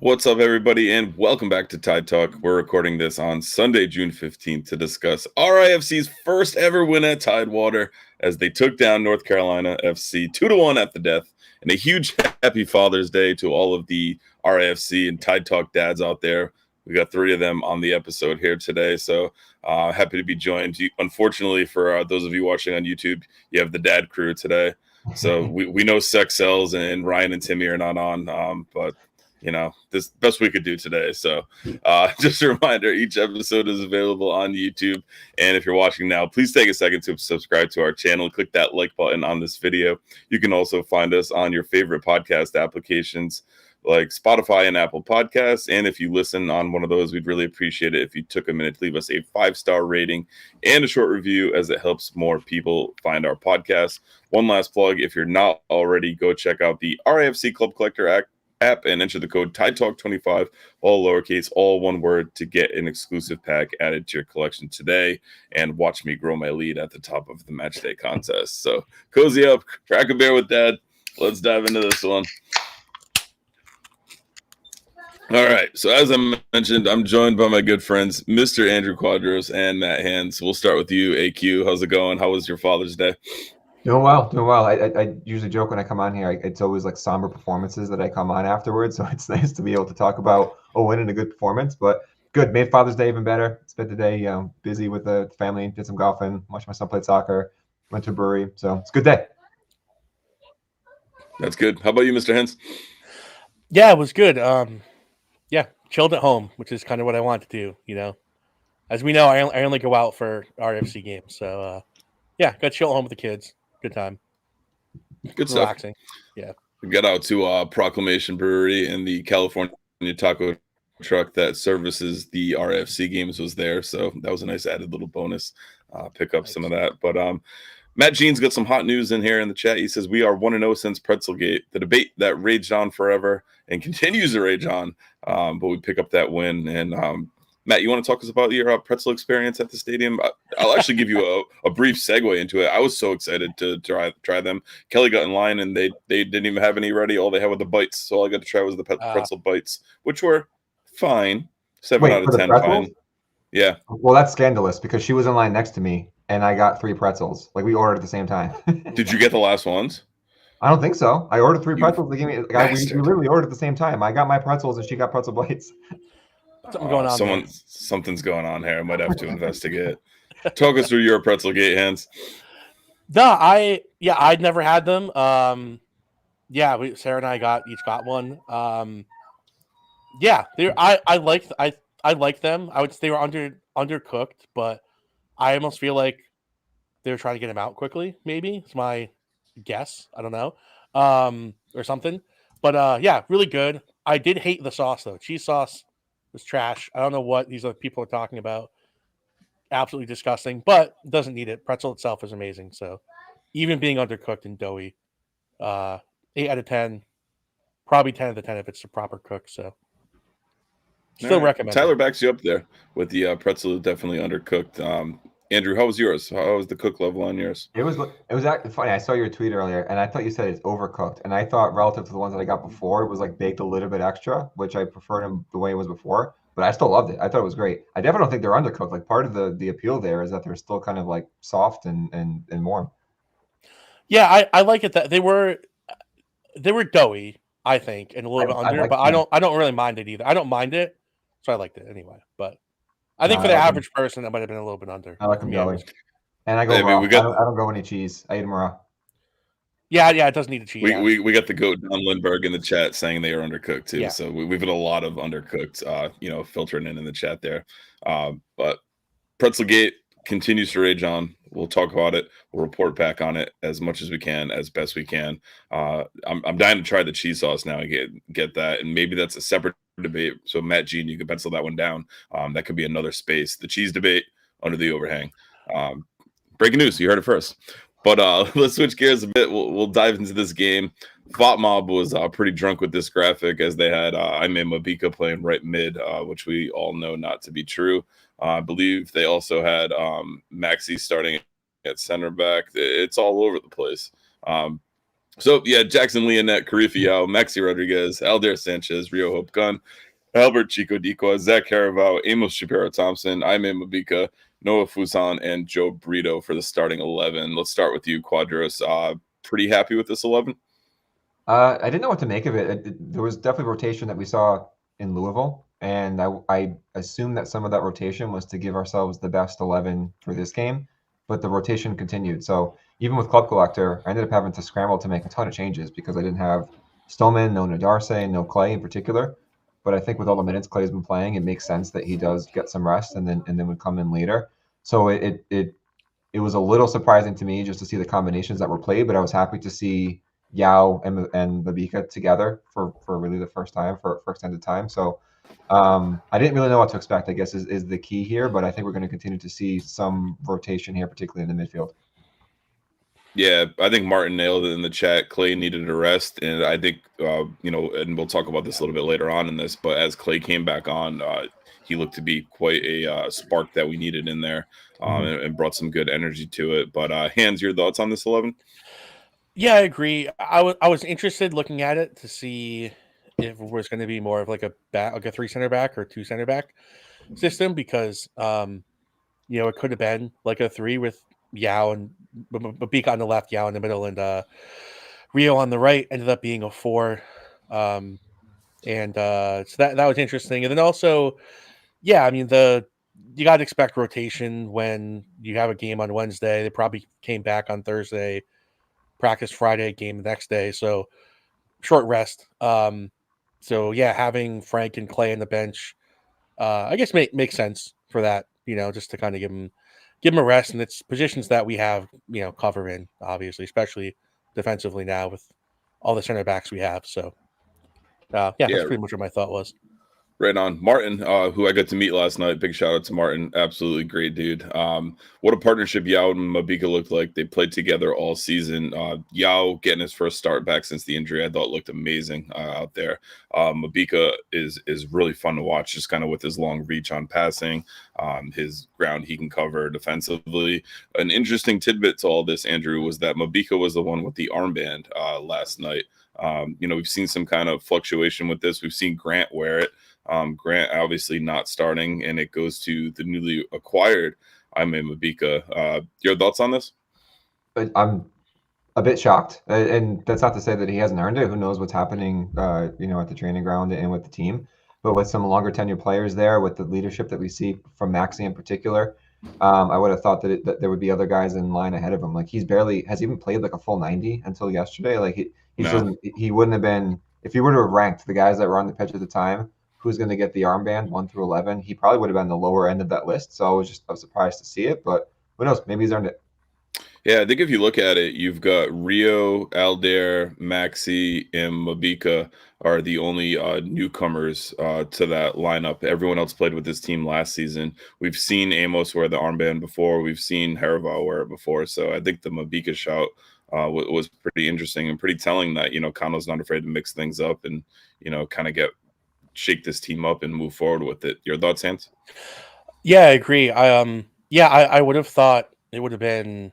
What's up, everybody, and welcome back to Tide Talk. We're recording this on Sunday, June 15th to discuss RIFC's first ever win at Tidewater as they took down North Carolina FC 2-1 at the death. And a huge happy Father's Day to all of the RIFC and Tide Talk dads out there. We got 3 of them on the episode here today, so happy to be joined. Unfortunately, for those of you watching on YouTube, you have the dad crew today. So we know Sex Sells and Ryan and Timmy are not on, but you know, this best we could do today. So just a reminder, each episode is available on YouTube. And if you're watching now, please take a second to subscribe to our channel. Click that like button on this video. You can also find us on your favorite podcast applications like Spotify and Apple Podcasts. And if you listen on one of those, we'd really appreciate it if you took a minute to leave us a 5-star rating and a short review, as it helps more people find our podcast. One last plug, if you're not already, go check out the RIFC Club Collector app and enter the code TideTalk25, all lowercase, all one word, to get an exclusive pack added to your collection today and watch me grow my lead at the top of the match day contest. So cozy up, crack a beer with Dad. Let's dive into this one. All right, so as I mentioned, I'm joined by my good friends, Mr. Andrew Quadros and Matt Hands. We'll start with you, AQ. How's it going? How was your Father's Day? Doing well, doing well. I usually joke when I come on here, it's always like somber performances that I come on afterwards. So it's nice to be able to talk about a win and a good performance. But good, made Father's Day even better. Spent the day busy with the family, did some golfing, watched my son play soccer, went to a brewery. So it's a good day. That's good. How about you, Mr. Hens? Yeah, it was good. Yeah, chilled at home, which is kind of what I want to do. You know, as we know, I only go out for RFC games. So yeah, got to chill at home with the kids. Good time. Good Relaxing. stuff. Yeah. We got out to Proclamation Brewery, and the California taco truck that services the RFC games was there. So that was a nice added little bonus. Pick up some of that. But Matt Jean's got some hot news in here in the chat. He says, we are 1-0 since Pretzelgate, the debate that raged on forever and continues to rage on. But we pick up that win. And Matt, you want to talk to us about your pretzel experience at the stadium? I'll actually give you a brief segue into it. I was so excited to try them. Kelly got in line, and they didn't even have any ready. All they had were the bites. So all I got to try was the pretzel bites, which were fine. 7 out of 10 fine. Yeah. Well, that's scandalous because she was in line next to me, and I got 3 pretzels. Like, we ordered at the same time. Did you get the last ones? I don't think so. I ordered 3 pretzels. They gave me. We literally ordered at the same time. I got my pretzels, and she got pretzel bites. Something going on. Something's going on here. I might have to investigate. Talk us through your pretzel gate, Hands. No, I'd never had them. Sarah and I each got one. Yeah, I like them. I would say they were undercooked, but I almost feel like they were trying to get them out quickly. Maybe it's my guess. I don't know, or something. But yeah, really good. I did hate the sauce though. Cheese sauce was trash. I don't know what these other people are talking about. Absolutely disgusting, but doesn't need it. Pretzel itself is amazing. So even being undercooked and doughy, 8 out of 10, probably 10 out of 10 if it's a proper cook. So still recommend. Tyler backs you up there with the pretzel definitely undercooked. Andrew, how was yours? How was the cook level on yours? It was actually funny. I saw your tweet earlier, and I thought you said it's overcooked. And I thought relative to the ones that I got before, it was like baked a little bit extra, which I preferred them the way it was before. But I still loved it. I thought it was great. I definitely don't think they're undercooked. Like, part of the appeal there is that they're still kind of like soft and warm. Yeah, I like it that they were doughy, I think, and a little bit under, but I don't really mind it either. I don't mind it, so I liked it anyway. But I think for the average person, that might have been a little bit under. I like them doughy. And I go raw. I don't go any cheese. I eat them raw. Yeah, it does need a cheese. We got the goat Don Lindbergh in the chat saying they are undercooked too. Yeah. So we've got a lot of undercooked, filtering in the chat there. But Pretzelgate continues to rage on. We'll talk about it. We'll report back on it as much as we can, as best we can. I'm dying to try the cheese sauce now and get that, and maybe that's a separate debate. So Matt Jean, you can pencil that one down. That could be another space. The cheese debate under the overhang. Breaking news, you heard it first. But let's switch gears a bit. We'll dive into this game. Fought Mob was pretty drunk with this graphic, as they had Aime Mabika playing right mid, which we all know not to be true. I believe they also had Maxi starting at center back. It's all over the place. So, yeah, Jackson Leonette, Karifi Yao, Maxi Rodriguez, Alder Sanchez, Rio Hope Gun, Albert Chico Dequa, Zach Caravaggio, Amos Shapiro-Thompson, Aime Mabika, Noah Fuson, and Joe Brito for the starting 11. Let's start with you, Quadros. Pretty happy with this 11? I didn't know what to make of it. There was definitely rotation that we saw in Louisville, and I assumed that some of that rotation was to give ourselves the best 11 for this game, but the rotation continued. So even with Club Collector, I ended up having to scramble to make a ton of changes because I didn't have Stillman, no Nadarse, no Clay in particular. But I think with all the minutes Clay's been playing, it makes sense that he does get some rest and then would come in later. So it was a little surprising to me just to see the combinations that were played, but I was happy to see Yao and Babika together for really the first time for extended time. So I didn't really know what to expect, I guess, is the key here, but I think we're going to continue to see some rotation here, particularly in the midfield. Yeah, I think Martin nailed it in the chat. Clay needed a rest, and I think and we'll talk about this a little bit later on in this. But as Clay came back on, he looked to be quite a spark that we needed in there, and brought some good energy to it. But Hans, your thoughts on this 11? Yeah, I agree. I was interested looking at it to see if it was going to be more of like a 3 center back or 2 center back system because it could have been like a 3 with Yao and Babika on the left, Yao in the middle, and Rio on the right. Ended up being a 4, so that was interesting. And then also, yeah, I mean you got to expect rotation when you have a game on Wednesday. They probably came back on Thursday, practice Friday, game the next day, so short rest. So yeah, having Frank and Clay on the bench, I guess makes sense for that. Just to kind of give them a rest, and it's positions that we have cover in, obviously, especially defensively now with all the center backs we have. So yeah, that's pretty much what my thought was. Right on. Martin, who I got to meet last night. Big shout out to Martin. Absolutely great dude. What a partnership Yao and Mabika looked like. They played together all season. Yao getting his first start back since the injury, I thought looked amazing out there. Mabika is really fun to watch, just kind of with his long reach on passing, his ground he can cover defensively. An interesting tidbit to all this, Andrew, was that Mabika was the one with the armband last night. We've seen some kind of fluctuation with this. We've seen Grant wear it. Grant obviously not starting, and it goes to the newly acquired Aime Mabika. Your thoughts on this? I'm a bit shocked, and that's not to say that he hasn't earned it. Who knows what's happening, at the training ground and with the team. But with some longer tenure players there, with the leadership that we see from Maxi in particular, I would have thought that there would be other guys in line ahead of him. Like he's barely has even played like a full 90 until yesterday. Like he wouldn't have been if he were to have ranked the guys that were on the pitch at the time. Who's going to get the armband 1 through 11? He probably would have been the lower end of that list. So I was surprised to see it, but who knows? Maybe he's earned it. Yeah, I think if you look at it, you've got Rio, Alder, Maxi, and Mabika are the only newcomers to that lineup. Everyone else played with this team last season. We've seen Amos wear the armband before. We've seen Haraval wear it before. So I think the Mabika shout was pretty interesting and pretty telling that, Kano's not afraid to mix things up and, kind of shake this team up and move forward with it. Your thoughts, Hans? Yeah, I agree. I would have thought it would have been.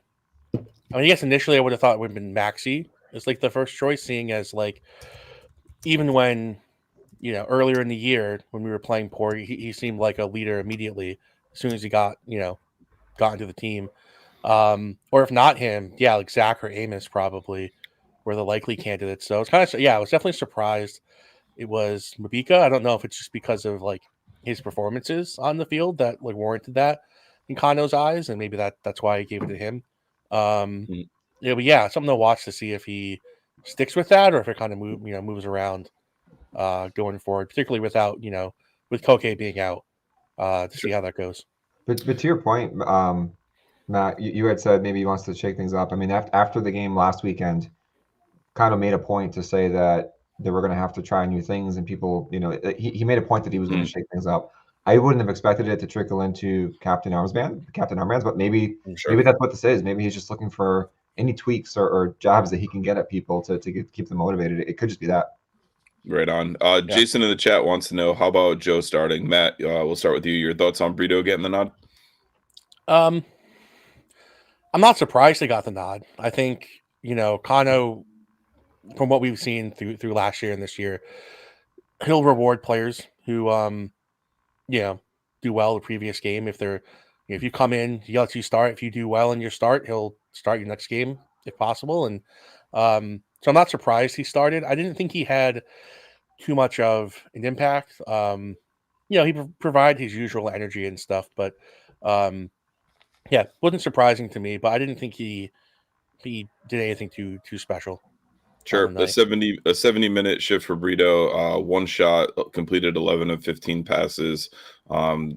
I guess initially I would have thought it would have been Maxi as like the first choice, seeing as like even when earlier in the year when we were playing poor, he seemed like a leader immediately as soon as he got into the team. Or if not him, yeah, like Zach or Amos probably were the likely candidates. So it's kind of I was definitely surprised it was Mabika. I don't know if it's just because of like his performances on the field that like warranted that in Kano's eyes, and maybe that's why he gave it to him. But yeah, something to watch to see if he sticks with that or if it kind of moves around going forward, particularly without with Koke being out to see how that goes. But to your point, Matt, you had said maybe he wants to shake things up. I mean, after the game last weekend, kind of made a point to say that they were going to have to try new things, and people, he made a point that he was going to shake things up. I wouldn't have expected it to trickle into Captain Armbands, but maybe that's what this is. Maybe he's just looking for any tweaks or jobs that he can get at people to keep them motivated. It could just be that. Right on. Jason in the chat wants to know, how about Joe starting? Matt, we'll start with you. Your thoughts on Brito getting the nod? I'm not surprised they got the nod. I think, Kano from what we've seen through last year and this year, he'll reward players who do well the previous game. If you come in, he lets you start. If you do well in your start, he'll start your next game if possible. And so I'm not surprised he started. I didn't think he had too much of an impact. He provided his usual energy and stuff, but wasn't surprising to me. But I didn't think he did anything too special. Sure. A 70-minute shift for Brito. One shot, completed 11 of 15 passes.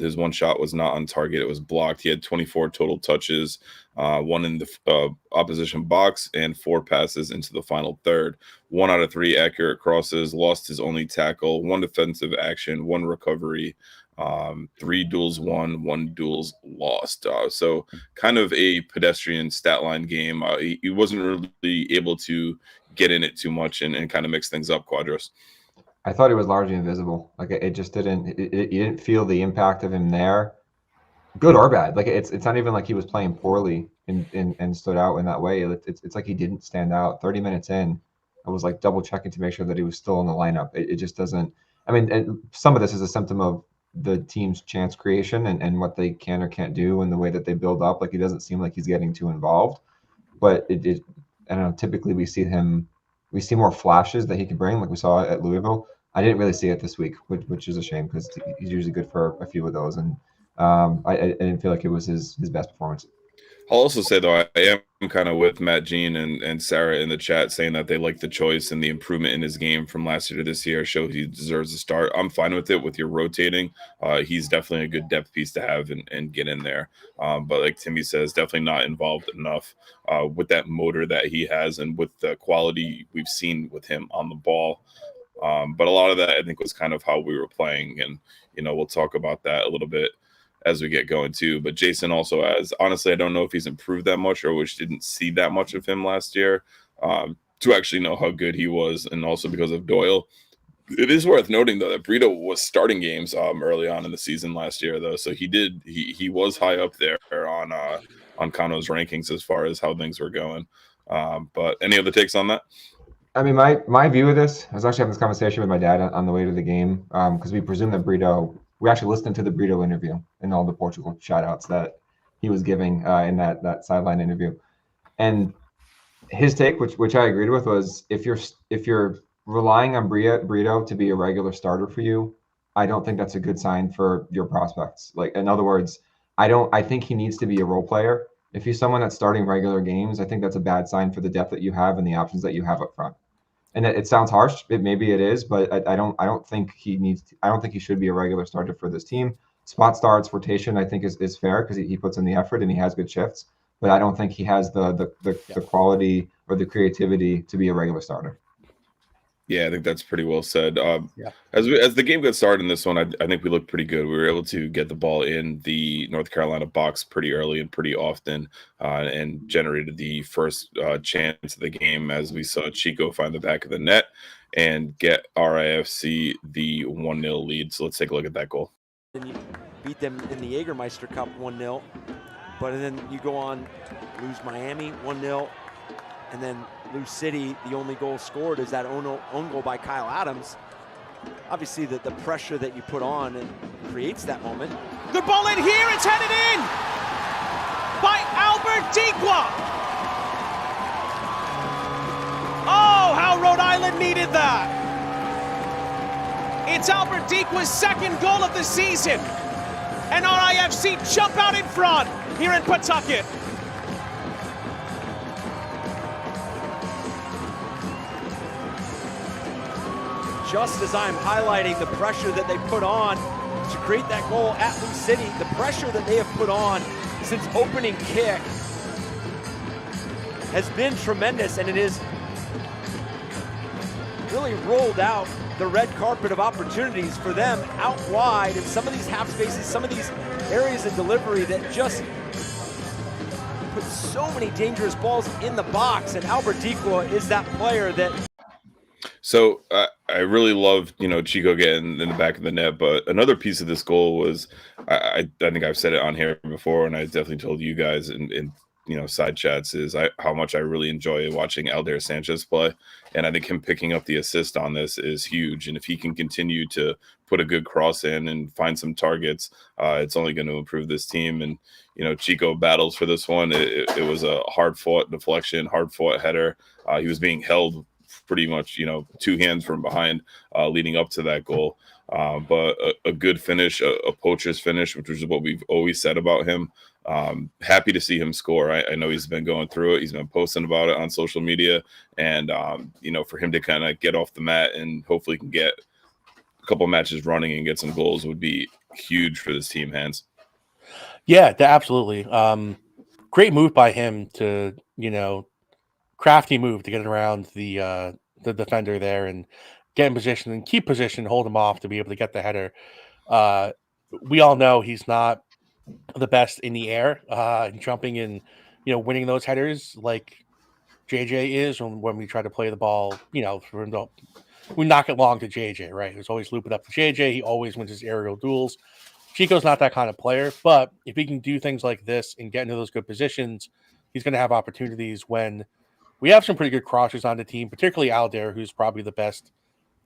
His one shot was not on target. It was blocked. He had 24 total touches, one in the opposition box, and 4 passes into the final third. 1 out of 3 accurate crosses, lost his only tackle, 1 defensive action, 1 recovery, 3 duels won, 1 duels lost. So kind of a pedestrian stat line game. He wasn't really able to get in it too much and kind of mix things up, Quadros. I thought he was largely invisible. Like it just didn't. You didn't feel the impact of him there, good or bad. Like it's not even like he was playing poorly and stood out in that way. It's like he didn't stand out. 30 minutes in, I was like double checking to make sure that he was still in the lineup. It just doesn't. I mean, and some of this is a symptom of the team's chance creation and what they can or can't do and the way that they build up. Like he doesn't seem like he's getting too involved, but I don't know. Typically, we see more flashes that he can bring, like we saw at Louisville. I didn't really see it this week, which is a shame because he's usually good for a few of those, and I didn't feel like it was his best performance. I'll also say, though, I am kind of with Matt Jean and Sarah in the chat saying that they like the choice and the improvement in his game from last year to this year. Show he deserves a start. I'm fine with it with your rotating. He's definitely a good depth piece to have and get in there. But like Timmy says, definitely not involved enough with that motor that he has and with the quality we've seen with him on the ball. But a lot of that, I think, was kind of how we were playing. And, we'll talk about that a little bit as we get going too. But Jason also has, honestly, I don't know if he's improved that much or we just didn't see that much of him last year to actually know how good he was. And also because of Doyle. It is worth noting, though, that Brito was starting games early on in the season last year, though. So he was high up there on Kano's rankings as far as how things were going. But any other takes on that? I mean, my view of this, I was actually having this conversation with my dad on the way to the game because we presume that Brito, we actually listened to the Brito interview and all the Portugal shout outs that he was giving in that sideline interview. And his take, which I agreed with, was if you're relying on Brito to be a regular starter for you, I don't think that's a good sign for your prospects. Like, in other words, I think he needs to be a role player. If he's someone that's starting regular games, I think that's a bad sign for the depth that you have and the options that you have up front. And it sounds harsh. Maybe it is, but I don't think he needs. I don't think he should be a regular starter for this team. Spot starts, rotation, I think is fair because he puts in the effort and he has good shifts. But I don't think he has the quality or the creativity to be a regular starter. Yeah, I think that's pretty well said. As the game got started in this one, I think we looked pretty good. We were able to get the ball in the North Carolina box pretty early and pretty often and generated the first chance of the game as we saw Chico find the back of the net and get RIFC the 1-0 lead. So let's take a look at that goal. And you beat them in the Jägermeister Cup 1-0, but then you go on, lose Miami 1-0, and then Lou City, the only goal scored is that own goal by Kyle Adams. Obviously, the pressure that you put on and creates that moment. The ball in here, it's headed in by Albert Diqua. Oh, how Rhode Island needed that. It's Albert Diqua's second goal of the season. And RIFC jump out in front here in Pawtucket. Just as I'm highlighting the pressure that they put on to create that goal at Lou City, the pressure that they have put on since opening kick has been tremendous, and it is really rolled out the red carpet of opportunities for them out wide in some of these half spaces, some of these areas of delivery that just put so many dangerous balls in the box, and Albert Diqua is that player that. So I really loved, Chico getting in the back of the net. But another piece of this goal was, I think I've said it on here before, and I definitely told you guys in side chats is how much I really enjoy watching Aldair Sanchez play, and I think him picking up the assist on this is huge. And if he can continue to put a good cross in and find some targets, it's only going to improve this team. And Chico battles for this one. It was a hard fought deflection, hard fought header. He was being held pretty much, two hands from behind leading up to that goal. But a good finish, a poacher's finish, which is what we've always said about him. Happy to see him score. I know he's been going through it. He's been posting about it on social media. And, for him to kind of get off the mat and hopefully can get a couple of matches running and get some goals would be huge for this team, Hans. Yeah, absolutely. Great move by him to, crafty move to get around the defender there and get in position and keep position, hold him off to be able to get the header. We all know he's not the best in the air, jumping and winning those headers like JJ is when we try to play the ball. We knock it long to JJ, right? There's always loop it up to JJ. He always wins his aerial duels. Chico's not that kind of player, but if he can do things like this and get into those good positions, he's going to have opportunities when we have some pretty good crossers on the team, particularly Aldair, who's probably the best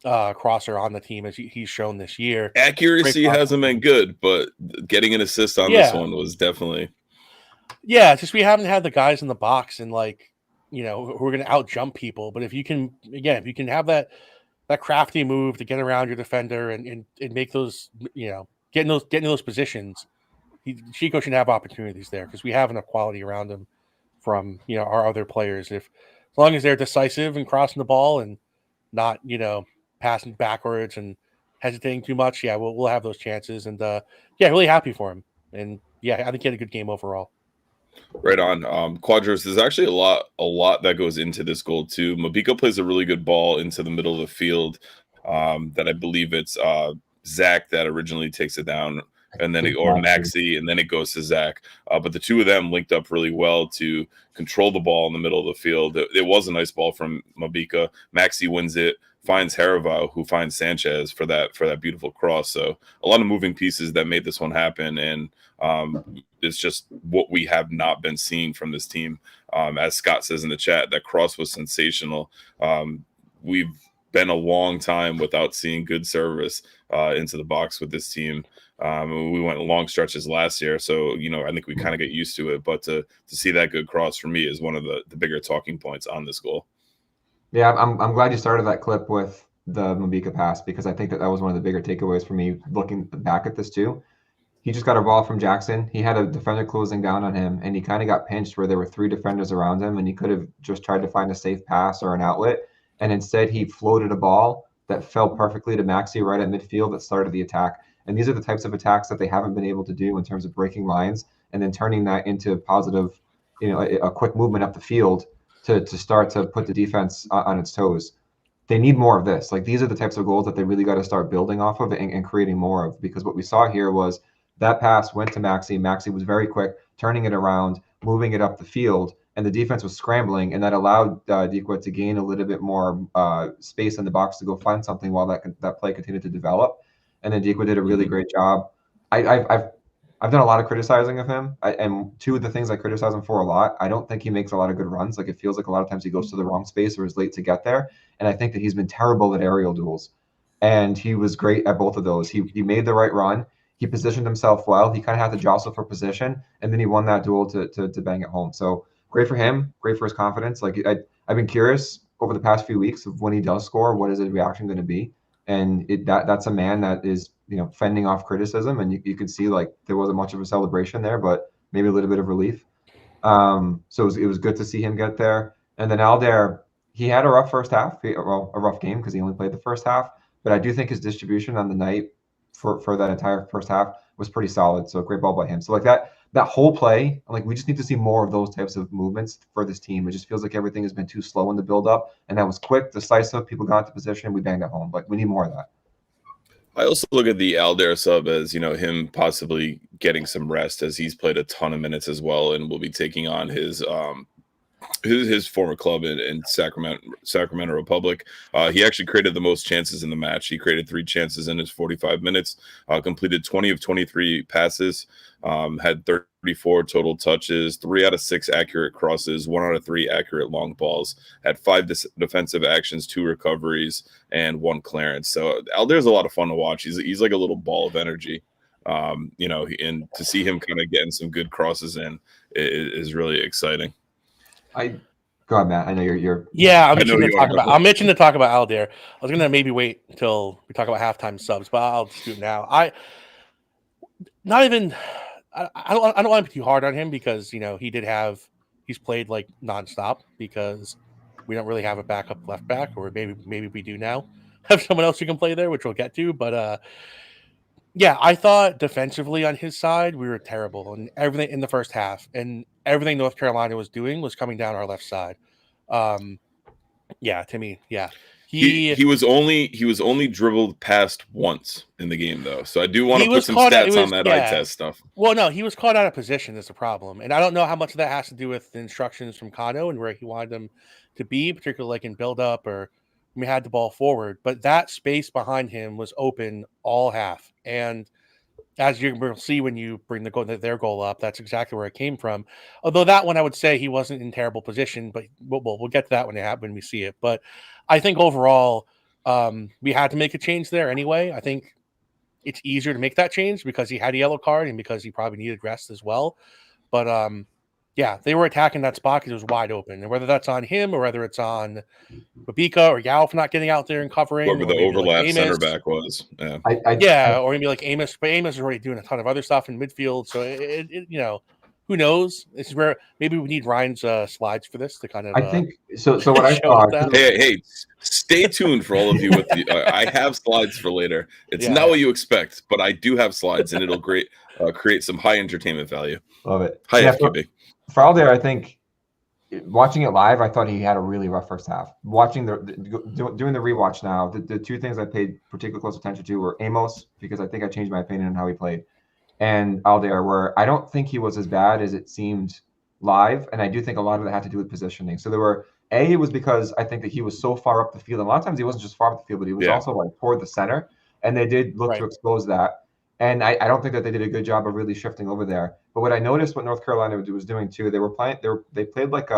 crosser on the team as he's shown this year. Accuracy hasn't been good, but getting an assist on this one was definitely. Yeah, it's just we haven't had the guys in the box and who are going to out jump people. But if you can have that crafty move to get around your defender and make those, get in those positions, Chico should have opportunities there because we have enough quality around him from our other players. As long as they're decisive and crossing the ball and not passing backwards and hesitating too much, we'll have those chances. And really happy for him. And I think he had a good game overall. Right on. Quadros, there's actually a lot that goes into this goal too. Mabika plays a really good ball into the middle of the field. That I believe it's Zach that originally takes it down, and then or Maxi, and then it goes to Zach. But the two of them linked up really well to control the ball in the middle of the field. It was a nice ball from Mabika. Maxi wins it, finds Harival, who finds Sanchez for that beautiful cross. So a lot of moving pieces that made this one happen, and it's just what we have not been seeing from this team. As Scott says in the chat, that cross was sensational. We've been a long time without seeing good service into the box with this team. We went long stretches last year, so I think we kind of get used to it. But to see that good cross for me is one of the bigger talking points on this goal. Yeah, I'm glad you started that clip with the Mabika pass because I think that was one of the bigger takeaways for me looking back at this too. He just got a ball from Jackson. He had a defender closing down on him, and he kind of got pinched where there were 3 defenders around him, and he could have just tried to find a safe pass or an outlet. And instead, he floated a ball that fell perfectly to Maxi right at midfield that started the attack. And these are the types of attacks that they haven't been able to do in terms of breaking lines and then turning that into positive, a quick movement up the field to start to put the defense on its toes. They need more of this. Like, these are the types of goals that they really got to start building off of and creating more of, because what we saw here was that pass went to Maxi. Maxi was very quick, turning it around, moving it up the field, and the defense was scrambling, and that allowed Dikwa to gain a little bit more space in the box to go find something while that play continued to develop. And then Dikwa did a really great job. I've done a lot of criticizing of him, and two of the things I criticize him for a lot, I don't think he makes a lot of good runs. Like, it feels like a lot of times he goes to the wrong space or is late to get there, and I think that he's been terrible at aerial duels, and he was great at both of those. He made the right run. He positioned himself well. He kind of had to jostle for position, and then he won that duel to bang it home. So great for him, great for his confidence. Like, I've been curious over the past few weeks of when he does score, what is his reaction going to be? And that's a man that is, fending off criticism, and you could see like there wasn't much of a celebration there, but maybe a little bit of relief. So it was good to see him get there. And then Aldair, he had a rough first half, a rough game because he only played the first half. But I do think his distribution on the night for that entire first half was pretty solid. So great ball by him. So like that whole play, like, we just need to see more of those types of movements for this team. It just feels like everything has been too slow in the build up, and that was quick, decisive. People got into position, we banged it home. Like, we need more of that. I also look at the Aldair sub as, him possibly getting some rest, as he's played a ton of minutes as well, and will be taking on his former club in Sacramento Republic. He actually created the most chances in the match. He created 3 chances in his 45 minutes, completed 20 of 23 passes, had 30 34 total touches, 3 out of 6 accurate crosses, 1 out of 3 accurate long balls, had 5 defensive actions, 2 recoveries, and 1 clearance. So Aldair's a lot of fun to watch. He's like a little ball of energy. You know, and to see him kind of getting some good crosses in is really exciting. Go ahead, Matt. I know you're. Yeah, I'm itching to talk about Aldair. I was gonna maybe wait until we talk about halftime subs, but I'll just do it now. I don't want to be too hard on him because he's played like nonstop because we don't really have a backup left back, or maybe we do now have someone else who can play there, which we'll get to. But yeah, I thought defensively on his side we were terrible, and everything in the first half, and everything North Carolina was doing was coming down our left side. Yeah, to me, yeah. He was only dribbled past once in the game though, so I do want to put some stats on that eye test stuff. Well, no, he was caught out of position is the problem, and I don't know how much of that has to do with the instructions from Kano and where he wanted them to be, particularly like in build up or when we had the ball forward. But that space behind him was open all half, and as you will see when you bring their goal up, that's exactly where it came from. Although that one, I would say he wasn't in terrible position, but we'll get to that when we see it. But I think overall, we had to make a change there anyway. I think it's easier to make that change because he had a yellow card and because he probably needed rest as well. But yeah, they were attacking that spot because it was wide open. And whether that's on him or whether it's on Babika or Yao for not getting out there and covering. Whoever the overlap center back was. Yeah. Or maybe like Amos. But Amos is already doing a ton of other stuff in midfield. So, who knows? This is where maybe we need Ryan's slides for this to kind of. I think so. So what I thought. Hey, stay tuned for all of you. I have slides for later. It's not what you expect, but I do have slides, and it'll create some high entertainment value. Love it. High FQB. For Aldair, I think watching it live, I thought he had a really rough first half. Watching doing the rewatch now, the two things I paid particularly close attention to were Amos, because I think I changed my opinion on how he played, and Aldair, where I don't think he was as bad as it seemed live, and I do think a lot of that had to do with positioning. So it was because I think that he was so far up the field, and a lot of times he wasn't just far up the field, but he was also like toward the center, and they did look to expose that. And I don't think that they did a good job of really shifting over there. But what I noticed what North Carolina was doing too, they played like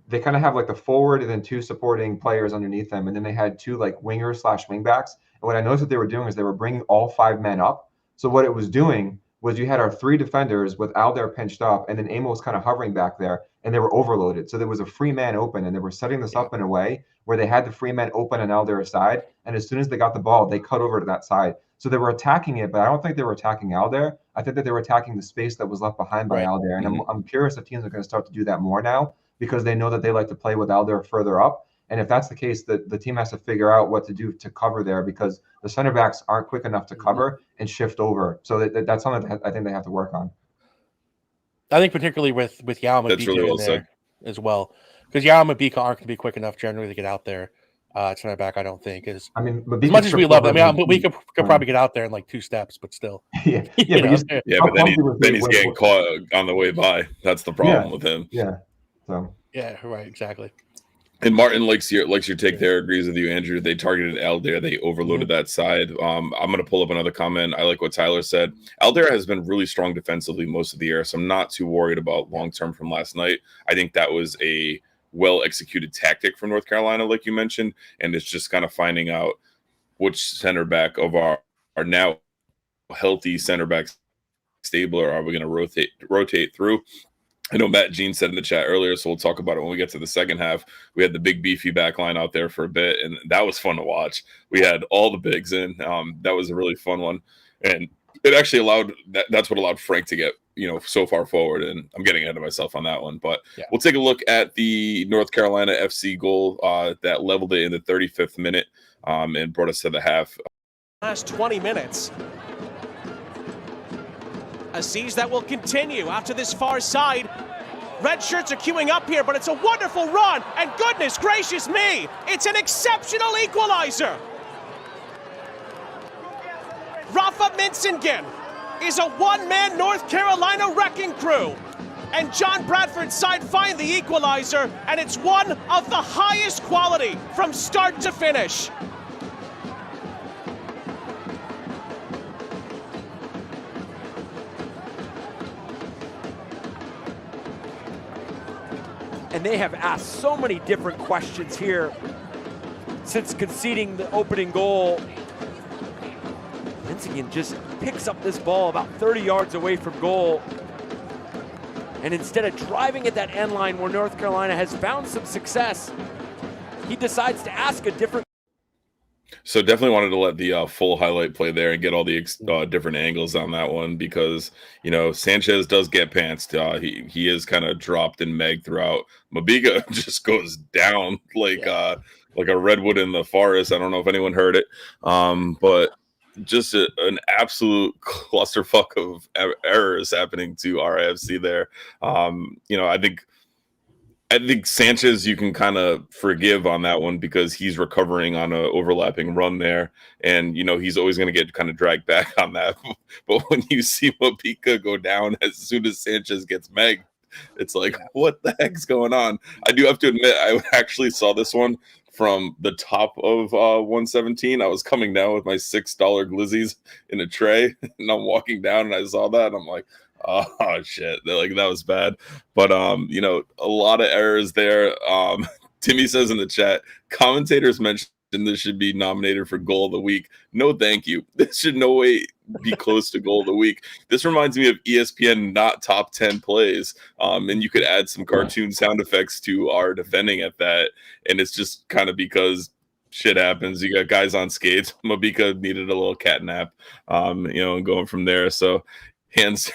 they kind of have like the forward and then 2 supporting players underneath them, and then they had 2 like wingers / wingbacks. And what I noticed what they were doing is they were bringing all 5 men up. So what it was doing was you had our 3 defenders with Aldair pinched up, and then Amos was kind of hovering back there, and they were overloaded. So there was a free man open, and they were setting this up in a way where they had the free man open on Aldair's side, and as soon as they got the ball, they cut over to that side. So they were attacking it, but I don't think they were attacking Aldair. I think that they were attacking the space that was left behind by Aldair. And I'm curious if teams are going to start to do that more now because they know that they like to play with Aldair further up. And if that's the case, the team has to figure out what to do to cover there because the center backs aren't quick enough to cover and shift over. So that's something that I think they have to work on. I think particularly with Yao and Mabika really there as well, because Yao and Mabika aren't going to be quick enough generally to get out there. Center back, I don't think is. I mean, as much as we love them, we could probably get out there in like 2 steps, but still. But then he's getting caught on the way by. That's the problem with him. Yeah. So. Yeah. Right. Exactly. And Martin likes your take there. Agrees with you, Andrew. They targeted Aldair. They overloaded that side. I'm going to pull up another comment. I like what Tyler said. Aldair has been really strong defensively most of the year, so I'm not too worried about long term from last night. I think that was a well-executed tactic from North Carolina, like you mentioned, and it's just kind of finding out which center back of our now healthy center back stable are we going to rotate through. I know Matt Jean said in the chat earlier, so we'll talk about it when we get to the second half. We had the big beefy back line out there for a bit, and that was fun to watch. We had all the bigs in. That was a really fun one, and it actually allowed that's what allowed Frank to get so far forward, and I'm getting ahead of myself on that one. But we'll take a look at the North Carolina FC goal that leveled it in the 35th minute and brought us to the half. Last 20 minutes. A siege that will continue out to this far side. Red shirts are queuing up here, but it's a wonderful run, and goodness gracious me, it's an exceptional equalizer. Rafa Minsingen is a one-man North Carolina wrecking crew. And John Bradford's side find the equalizer, and it's one of the highest quality from start to finish. And they have asked so many different questions here since conceding the opening goal. Menzigen just picks up this ball about 30 yards away from goal. And instead of driving at that end line where North Carolina has found some success, he decides to ask a different. So definitely wanted to let the full highlight play there and get all the different angles on that one because, you know, Sanchez does get pantsed. He is kind of dropped and meg throughout. Mabika just goes down like a redwood in the forest. I don't know if anyone heard it, but just an absolute clusterfuck of errors happening to RIFC there. You know, I think Sanchez you can kind of forgive on that one because he's recovering on an overlapping run there, and you know he's always going to get kind of dragged back on that. But when you see Mabika go down as soon as Sanchez gets megged, it's like, what the heck's going on? I do have to admit, I actually saw this one from the top of 117. I was coming down with my $6 glizzies in a tray, and I'm walking down, and I saw that, and I'm like, oh shit, that was bad. But you know, a lot of errors there. Timmy says in the chat, commentators mentioned this should be nominated for goal of the week. No thank you. This should no way be close to goal of the week. This reminds me of ESPN not top 10 plays. And you could add some cartoon sound effects to our defending at that, and it's just kind of because shit happens. You got guys on skates. Mabika needed a little cat nap, you know, and going from there. So Hans,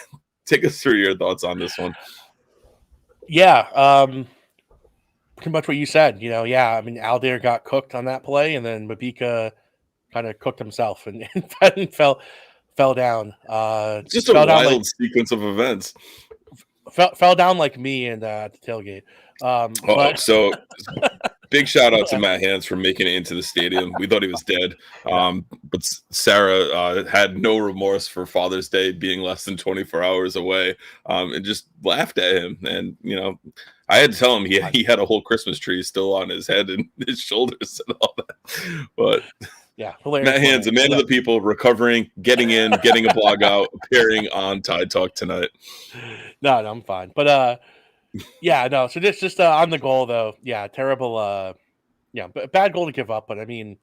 take us through your thoughts on this one. Yeah, pretty much what you said. You know, yeah, I mean, Aldair got cooked on that play, and then Mabika kind of cooked himself and fell down. Just a wild sequence of events. Fell down like me and the tailgate. So big shout out to Matt Hans for making it into the stadium. We thought he was dead. But Sarah had no remorse for Father's Day being less than 24 hours away, and just laughed at him. And, you know, I had to tell him he had a whole Christmas tree still on his head and his shoulders and all that. But yeah, hilarious. Matt Hans, a man of the people, recovering, getting in, getting a blog out, appearing on Tide Talk tonight. No, I'm fine. But yeah, no. So just on the goal though, yeah, terrible. Yeah, bad goal to give up. But I mean,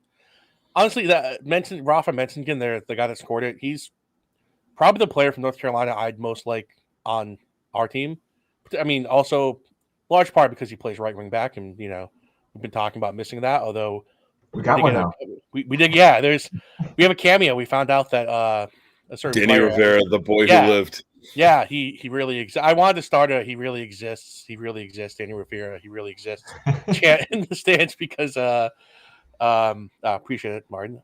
honestly, Rafa Menzigen there, the guy that scored it, he's probably the player from North Carolina I'd most like on our team. I mean, also large part because he plays right wing back, and you know we've been talking about missing that. Although we got one now. We did, yeah. We have a cameo. We found out that a certain Danny player, Rivera, the boy who lived. Yeah, he really exists. I wanted to start a he really exists. He really exists. Danny Rivera, he really exists. Chant in the stands because appreciate it, Martin.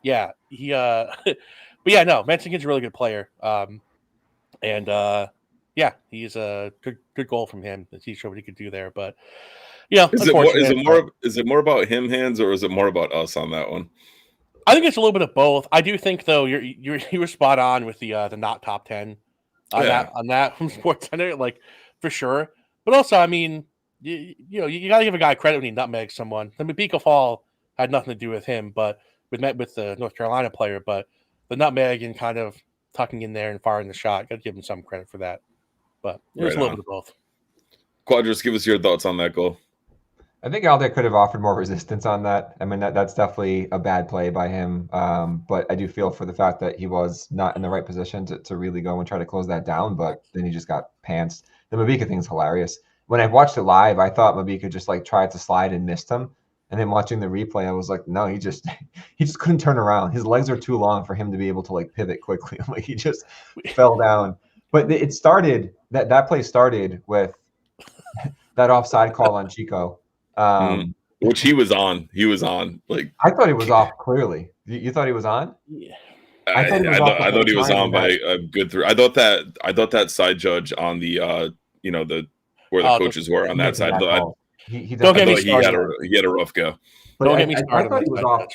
Yeah, he but yeah, no, Menzigen's a really good player. And yeah, he's a good goal from him. He showed what he could do there. But you know, is it more about him, Hans, or is it more about us on that one? I think it's a little bit of both. I do think though you were spot on with the not top 10 on that from SportsCenter, like for sure. But also, I mean, you know, you got to give a guy credit when he nutmegs someone. The Mabika fall had nothing to do with him, but with the North Carolina player. But the nutmeg and kind of tucking in there and firing the shot, got to give him some credit for that. But it was a little bit of both. Quadras, give us your thoughts on that goal. I think Aldair could have offered more resistance on that. I mean, that's definitely a bad play by him. But I do feel for the fact that he was not in the right position to really go and try to close that down. But then he just got pantsed. The Mabika thing is hilarious. When I watched it live, I thought Mabika just like tried to slide and missed him. And then watching the replay, I was like, no, he just couldn't turn around. His legs are too long for him to be able to like pivot quickly. Like he just fell down. But it started that play started with that offside call on Chico. Which he was on. Like I thought he was off clearly. You thought he was on? Yeah. I thought he was on by a good three. I thought that side judge on the you know, the where the coaches were on that side. He had a rough go. But don't get me started. I thought he was off.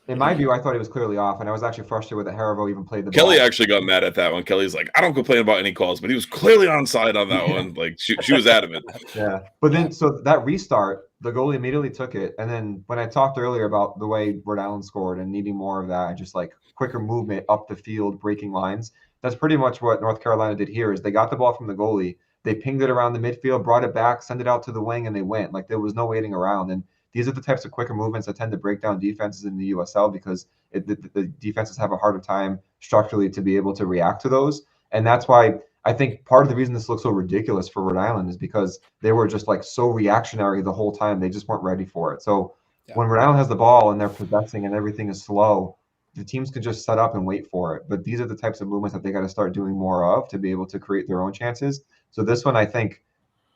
In my view, I thought he was clearly off, and I was actually frustrated that Haribo even played the ball. Kelly actually got mad at that one. Kelly's like, I don't complain about any calls, but he was clearly onside on that one. Like she was adamant. Yeah, but then so that restart, the goalie immediately took it, and then when I talked earlier about the way Rhode Island scored and needing more of that, and just like quicker movement up the field, breaking lines, that's pretty much what North Carolina did here. Is they got the ball from the goalie, They pinged it around the midfield, brought it back, sent it out to the wing, and they went. Like there was no waiting around. And these are the types of quicker movements that tend to break down defenses in the USL because the defenses have a harder time structurally to be able to react to those. And that's why I think part of the reason this looks so ridiculous for Rhode Island is because they were just like so reactionary the whole time. They just weren't ready for it. So when Rhode Island has the ball and they're possessing and everything is slow, the teams can just set up and wait for it. But these are the types of movements that they got to start doing more of to be able to create their own chances. So this one, I think,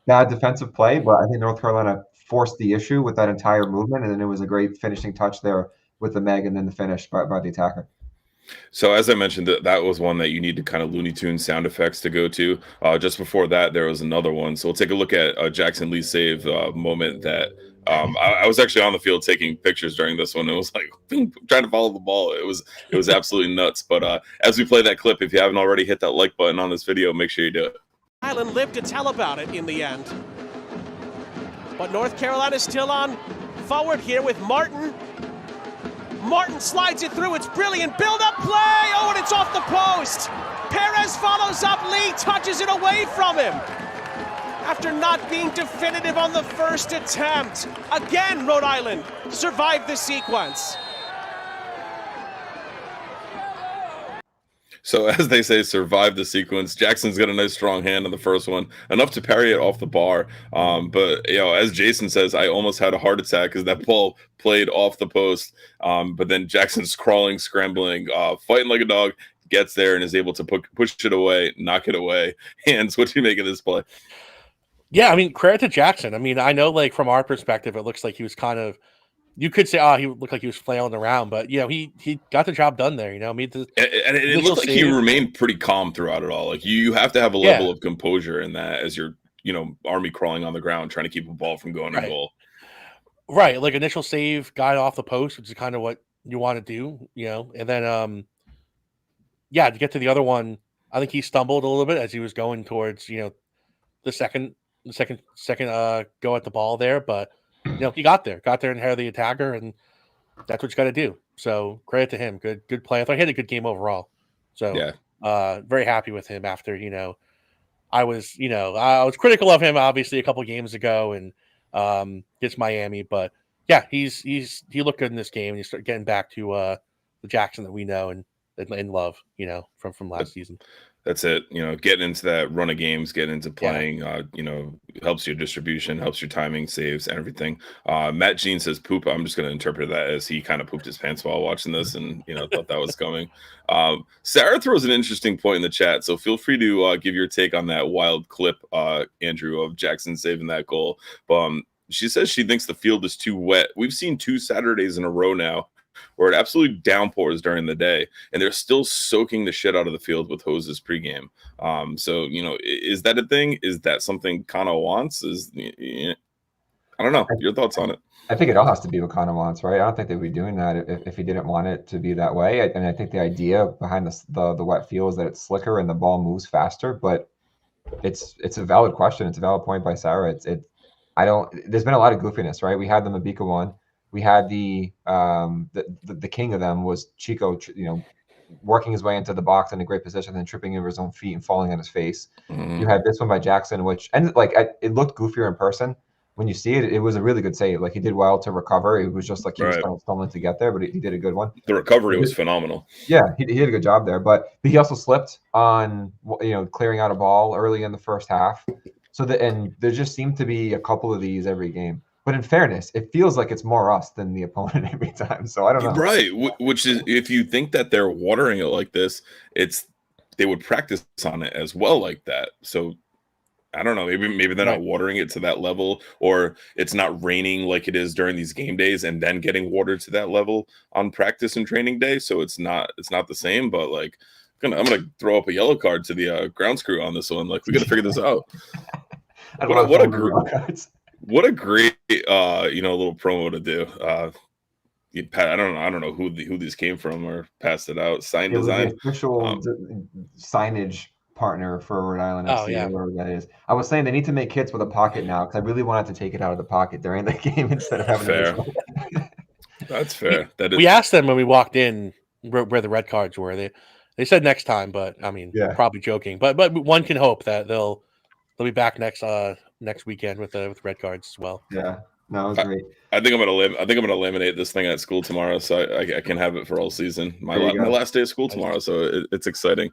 bad defensive play, but I think North Carolina forced the issue with that entire movement. And then it was a great finishing touch there with the Meg and then the finish by the attacker. So as I mentioned, that was one that you need to kind of Looney Tunes sound effects to go to. Just before that, there was another one. So we'll take a look at Jackson Lee's save moment that I was actually on the field taking pictures during this one. It was like trying to follow the ball. It was absolutely nuts. But as we play that clip, if you haven't already hit that like button on this video, make sure you do it. Island lived to tell about it in the end. But North Carolina's still on forward here with Martin. Martin slides it through. It's brilliant. Build-up play. Oh, and it's off the post. Perez follows up. Lee touches it away from him. After not being definitive on the first attempt. Again, Rhode Island survived the sequence. So as they say, survive the sequence. Jackson's got a nice strong hand on the first one, enough to parry it off the bar. But as Jason says, I almost had a heart attack because that ball played off the post. But then Jackson's crawling, scrambling, fighting like a dog, gets there and is able to push it away, knock it away. Hands, what do you make of this play? Yeah, I mean, credit to Jackson. I mean, I know, like, from our perspective, it looks like he was kind of, you could say, he looked like he was flailing around, but, he got the job done there, I mean, and it looked like he remained pretty calm throughout it all. Like, you have to have a level of composure in that as you're, army crawling on the ground, trying to keep a ball from going to goal. Right, like, initial save, got off the post, which is kind of what you want to do, and then, to get to the other one, I think he stumbled a little bit as he was going towards, the second go at the ball there, but he got there and had the attacker, and that's what you got to do. So credit to him. Good play. I thought he had a good game overall. So very happy with him after, I was critical of him obviously a couple games ago and against Miami, but he looked good in this game and he started getting back to the Jackson that we know and love, from last season. That's it. Getting into that run of games, getting into playing, helps your distribution, helps your timing, saves, and everything. Matt Jean says poop. I'm just going to interpret that as he kind of pooped his pants while watching this and, thought that was coming. Sarah throws an interesting point in the chat. So feel free to give your take on that wild clip, Andrew, of Jackson saving that goal. She says she thinks the field is too wet. We've seen 2 Saturdays in a row now where it absolutely downpours during the day, and they're still soaking the shit out of the field with hoses pregame. So, is that a thing? Is that something Kano wants? I don't know. Your thoughts on it? I think it all has to be what Kano wants, right? I don't think they'd be doing that if he didn't want it to be that way. And I think the idea behind the wet field is that it's slicker and the ball moves faster, but it's a valid question. It's a valid point by Sarah. There's been a lot of goofiness, right? We had the Mabika one. We had the king of them was Chico, working his way into the box in a great position, then tripping over his own feet and falling on his face. Mm-hmm. You had this one by Jackson, it looked goofier in person. When you see it, it was a really good save. Like he did well to recover. It was just like he was kind of stumbling to get there, but he did a good one. The recovery was phenomenal. Yeah, he did a good job there, but he also slipped on clearing out a ball early in the first half. And there just seemed to be a couple of these every game. But in fairness, it feels like it's more us than the opponent every time. So I don't know. Right. Which is, if you think that they're watering it like this, they would practice on it as well like that. So I don't know. Maybe they're not watering it to that level, or it's not raining like it is during these game days and then getting watered to that level on practice and training day. So it's not the same. But like, I'm gonna throw up a yellow card to the grounds crew on this one. Like, we got to figure this out. What a great little promo to do. I don't know who these came from or passed it out. Sign design. The official signage partner for Rhode Island FC, whatever that is. I was saying they need to make kits with a pocket now because I really wanted to take it out of the pocket during the game instead of having it. That's fair. We asked them when we walked in where the red cards were. They said next time, but I mean, probably joking. But one can hope that they'll they'll be back next weekend with red cards as well. Yeah, no, it was great. I think I'm gonna eliminate this thing at school tomorrow, so I can have it for all season. My There you go. last day of school tomorrow, so it's exciting.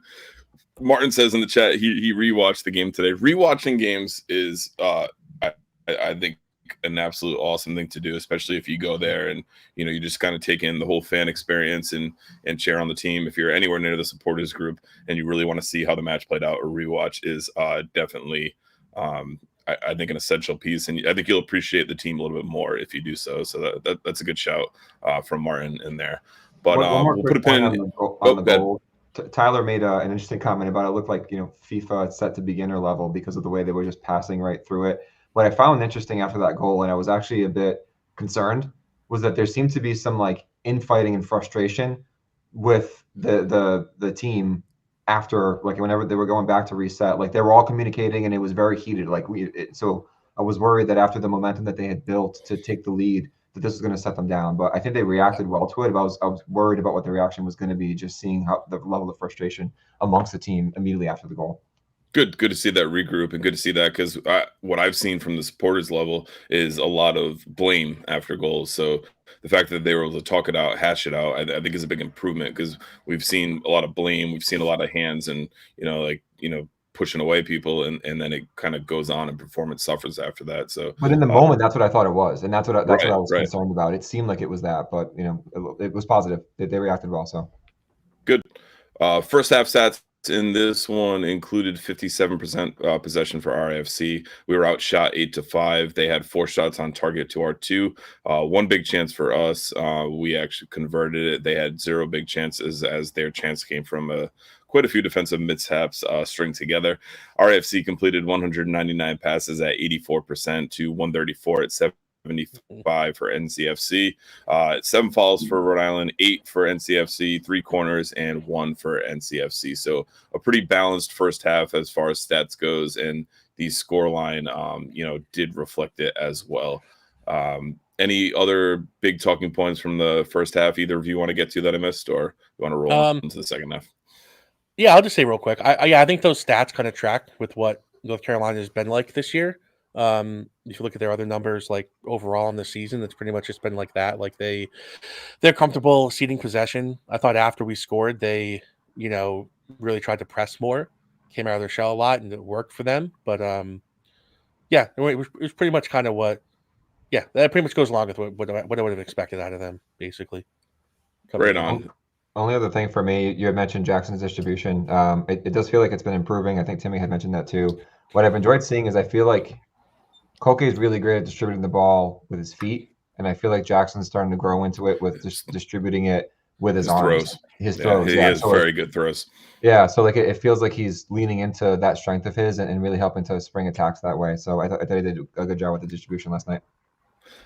Martin says in the chat he rewatched the game today. Rewatching games is I think an absolute awesome thing to do, especially if you go there and you just kind of take in the whole fan experience and cheer on the team. If you're anywhere near the supporters group and you really want to see how the match played out, a rewatch is definitely I think an essential piece, and I think you'll appreciate the team a little bit more if you do so. So that's a good shout from Martin in there. But we'll put a pin on the goal. Tyler made an interesting comment about it. Looked like FIFA set to beginner level because of the way they were just passing right through it. What I found interesting after that goal, and I was actually a bit concerned, was that there seemed to be some like infighting and frustration with the team after, like, whenever they were going back to reset. Like, they were all communicating and it was very heated. Like so I was worried that after the momentum that they had built to take the lead, that this was going to set them down. But I think they reacted well to it. But I was worried about what the reaction was going to be, just seeing how the level of frustration amongst the team immediately after the goal. Good to see that regroup, and good to see that, because what I've seen from the supporters level is a lot of blame after goals. So the fact that they were able to talk it out, hash it out, I think is a big improvement, because we've seen a lot of blame, we've seen a lot of hands, and pushing away people, and then it kind of goes on and performance suffers after that. So, but in the moment, that's what I thought it was, and that's what I was right. concerned about. It seemed like it was that, but it was positive. They reacted well. So good. First half stats in this one included 57% possession for RIFC. We were outshot 8-5. They had 4 shots on target to our 2. One big chance for us. We actually converted it. They had 0 big chances, as their chance came from quite a few defensive mishaps string together. RIFC completed 199 passes at 84% to 134 at 75 for NCFC. 7 fouls for Rhode Island, 8 for NCFC, 3 corners, and 1 for NCFC. So a pretty balanced first half as far as stats goes, and the scoreline, did reflect it as well. Any other big talking points from the first half either of you want to get to that I missed, or you want to roll into the second half? Yeah, I'll just say real quick. I think those stats kind of track with what North Carolina has been like this year. If you look at their other numbers, like overall in the season, it's pretty much just been like that. Like they're comfortable ceding possession. I thought after we scored, they, really tried to press more, came out of their shell a lot, and it worked for them. But yeah, it was pretty much kind of what. Yeah, that pretty much goes along with what I would have expected out of them, basically. Right on. Only other thing for me, you had mentioned Jackson's distribution. It does feel like it's been improving. I think Timmy had mentioned that too. What I've enjoyed seeing is I feel like Koke is really great at distributing the ball with his feet, and I feel like Jackson's starting to grow into it with just distributing it with his arms. His throws. He has very good throws. Yeah, so like it feels like he's leaning into that strength of his and really helping to spring attacks that way. So I thought he did a good job with the distribution last night.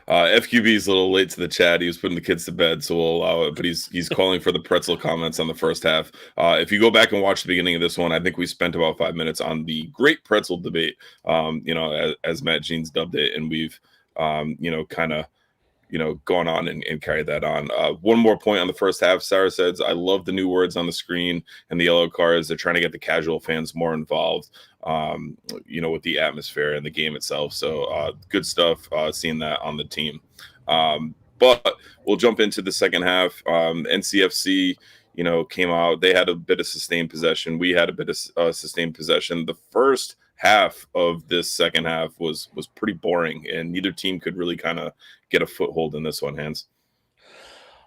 FQB is a little late to the chat. He was putting the kids to bed, so we'll allow it. But he's calling for the pretzel comments on the first half. If you go back and watch the beginning of this one, I think we spent about 5 minutes on the great pretzel debate. As Matt Jeans dubbed it, and we've gone on and carried that on. One more point on the first half. Sarah says, I love the new words on the screen and the yellow cards. They're trying to get the casual fans more involved, with the atmosphere and the game itself. So good stuff seeing that on the team. But we'll jump into the second half. NCFC, came out. They had a bit of sustained possession. We had a bit of sustained possession. The first half of this second half was pretty boring, and neither team could really kind of get a foothold in this one, Hans.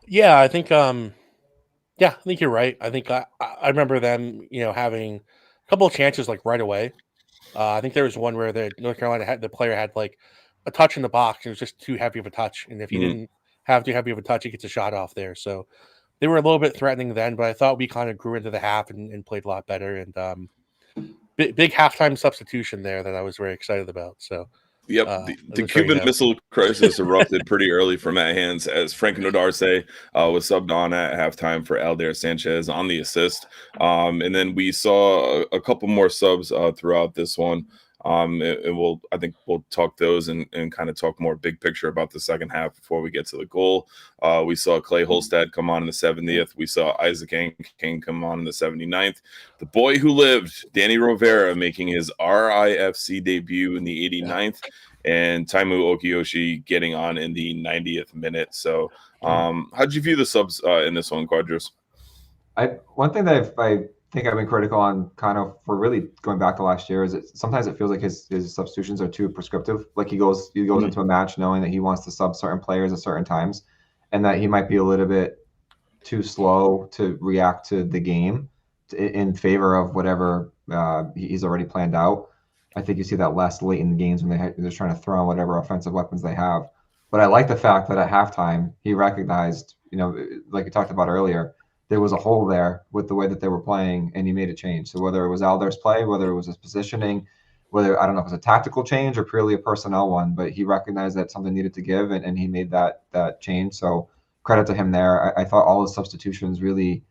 Yeah, I think you're right. I think I remember them, having a couple of chances like right away. I think there was one where the North Carolina the player had like a touch in the box. It was just too heavy of a touch, and if he didn't have too heavy of a touch, he gets a shot off there. So they were a little bit threatening then, but I thought we kind of grew into the half and played a lot better. And big halftime substitution there that I was very excited about. So, yep, the Cuban Missile Crisis erupted pretty early for Matt Hans, as Frank Nodarce was subbed on at halftime for Aldair Sanchez on the assist. And then we saw a couple more subs throughout this one. And I think we'll talk those and kind of talk more big picture about the second half before we get to the goal. We saw Clay Holstad come on in the 70th. We saw Isaac King come on in the 79th. The boy who lived, Danny Rovera, making his RIFC debut in the 89th, and Taimu Okiyoshi getting on in the 90th minute. So how'd you view the subs in this one, Quadros? One thing that I think I've been critical on, kind of, for really going back to last year, is sometimes it feels like his substitutions are too prescriptive. Like he goes into a match knowing that he wants to sub certain players at certain times, and that he might be a little bit too slow to react to the game in favor of whatever he's already planned out. I think you see that less late in the games when they're just trying to throw on whatever offensive weapons they have. But I like the fact that at halftime he recognized, like we talked about earlier, there was a hole there with the way that they were playing, and he made a change. So whether it was Alder's play, whether it was his positioning, whether, I don't know if it was a tactical change or purely a personnel one, but he recognized that something needed to give, and he made that change. So credit to him there. I thought all his substitutions really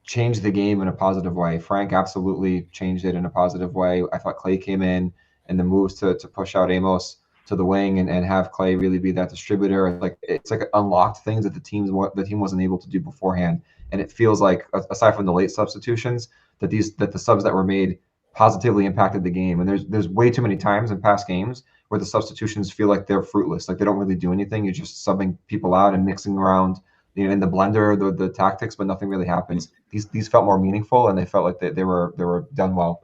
changed the game in a positive way. Frank absolutely changed it in a positive way. I thought Clay came in, and the moves to push out Amos to the wing and have Clay really be that distributor. It's like unlocked things that the team wasn't able to do beforehand. And it feels like, aside from the late substitutions, that the subs that were made positively impacted the game. And there's way too many times in past games where the substitutions feel like they're fruitless, like they don't really do anything. You're just subbing people out and mixing around, in the blender, the tactics, but nothing really happens. These felt more meaningful, and they felt like they were done well.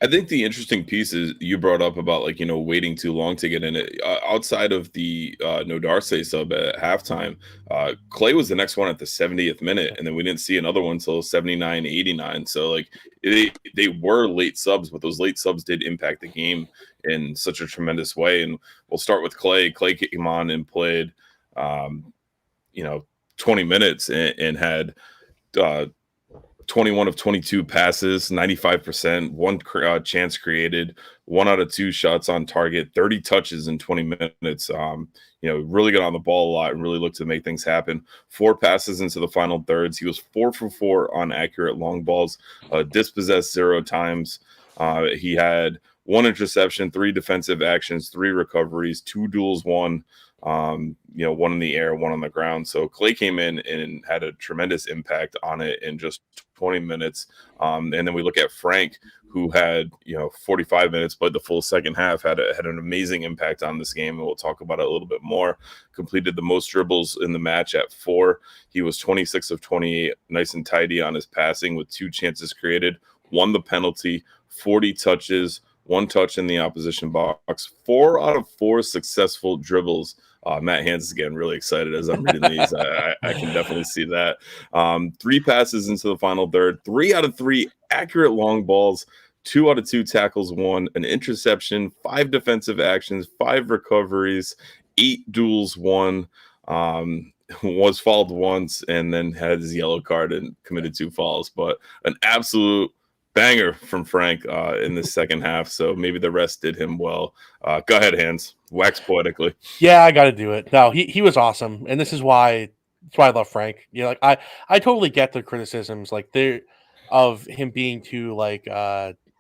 I think the interesting piece is you brought up about waiting too long to get in it. Outside of the No Darcy sub at halftime, Clay was the next one at the 70th minute, and then we didn't see another one until 79, 89. So they were late subs, but those late subs did impact the game in such a tremendous way. And we'll start with Clay. Clay came on and played 20 minutes and had 21 of 22 passes, 95%, one chance created, 1 out of 2 shots on target, 30 touches in 20 minutes. Really got on the ball a lot and really looked to make things happen. 4 passes into the final thirds. He was 4 for 4 on accurate long balls, dispossessed 0 times. He had 1 interception, 3 defensive actions, 3 recoveries, 2 duels won. 1 in the air, 1 on the ground. So Clay came in and had a tremendous impact on it in just 20 minutes. And then we look at Frank, who had 45 minutes, but the full second half had an amazing impact on this game, and we'll talk about it a little bit more. Completed the most dribbles in the match at 4. He was 26 of 28, nice and tidy on his passing with 2 chances created, won the penalty, 40 touches, 1 touch in the opposition box, 4 out of 4 successful dribbles. Matt Hans is getting really excited as I'm reading these. I can definitely see that. 3 passes into the final third, 3 out of 3 accurate long balls, 2 out of 2 tackles won, an interception, 5 defensive actions, 5 recoveries, 8 duels won, was fouled once, and then had his yellow card and committed 2 fouls. But an absolute banger from Frank in the second half. So maybe the rest did him well. Go ahead, Hans. Wax poetically. Yeah, I got to do it. No, he was awesome, and this is why I love Frank. I totally get the criticisms of him being too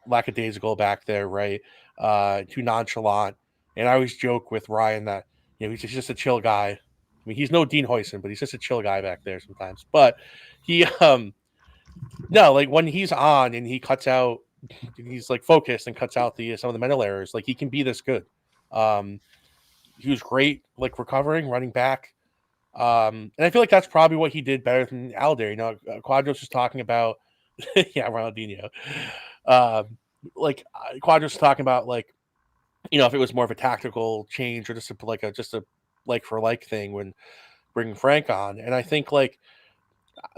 lackadaisical back there, right? Too nonchalant. And I always joke with Ryan that he's just a chill guy. I mean, he's no Dean Huyson, but he's just a chill guy back there sometimes. But he no, when he's on and he cuts out, he's focused and cuts out some of the mental errors. He can be this good. He was great, recovering, running back. And I feel like that's probably what he did better than Alder. Quadros was talking about, yeah, Ronaldinho. Quadros was talking about if it was more of a tactical change or just a for like thing when bringing Frank on. And I think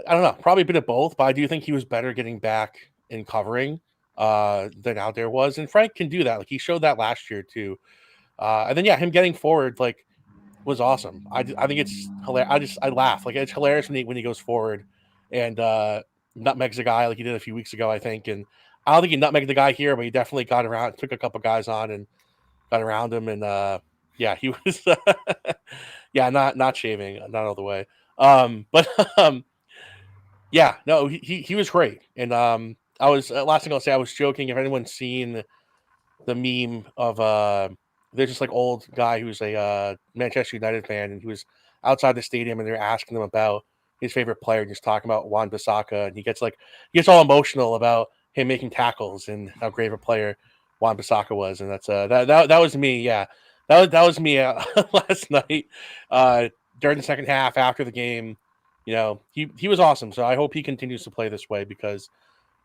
I don't know, probably a bit of both, but I do think he was better getting back and covering than out there was. And Frank can do that. He showed that last year too. And then, him getting forward, was awesome. I think it's hilarious. I laugh. It's hilarious when he goes forward and nutmegs a guy like he did a few weeks ago, I think. And I don't think he nutmegged the guy here, but he definitely got around, took a couple guys on and got around him. And he was, not shaving, not all the way. Yeah, no, he was great. And I was last thing I'll say, I was joking. If anyone's seen the meme of there's this like old guy who's a Manchester United fan, and he was outside the stadium, and they're asking him about his favorite player, and he's talking about Wan-Bissaka, and he gets all emotional about him making tackles and how great of a player Wan-Bissaka was, and that's that was me, yeah, that was me last night during the second half after the game. You know, he was awesome, so I hope he continues to play this way because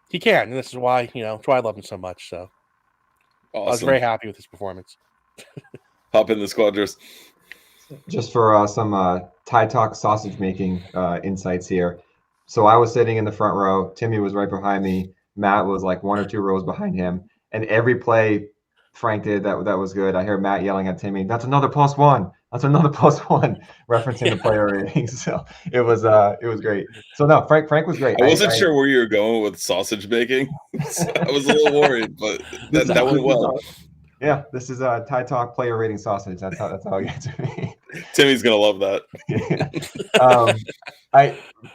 he can, and this is why that's why I love him so much. So Awesome. I was very happy with his performance. Hop in the squadrons. Just for some Tide Talk sausage making insights here. So I was sitting in the front row. Timmy was right behind me. Matt was like 1 or 2 rows behind him. And every play Frank did that was good. I hear Matt yelling at Timmy, "That's another +1. That's another +1," referencing the player ratings. So it was great. So no, Frank was great. I wasn't sure where you were going with sausage making. So I was a little worried, but that went well. Yeah, this is a Tide Talk player rating sausage. That's how it gets to me. Timmy's gonna love that.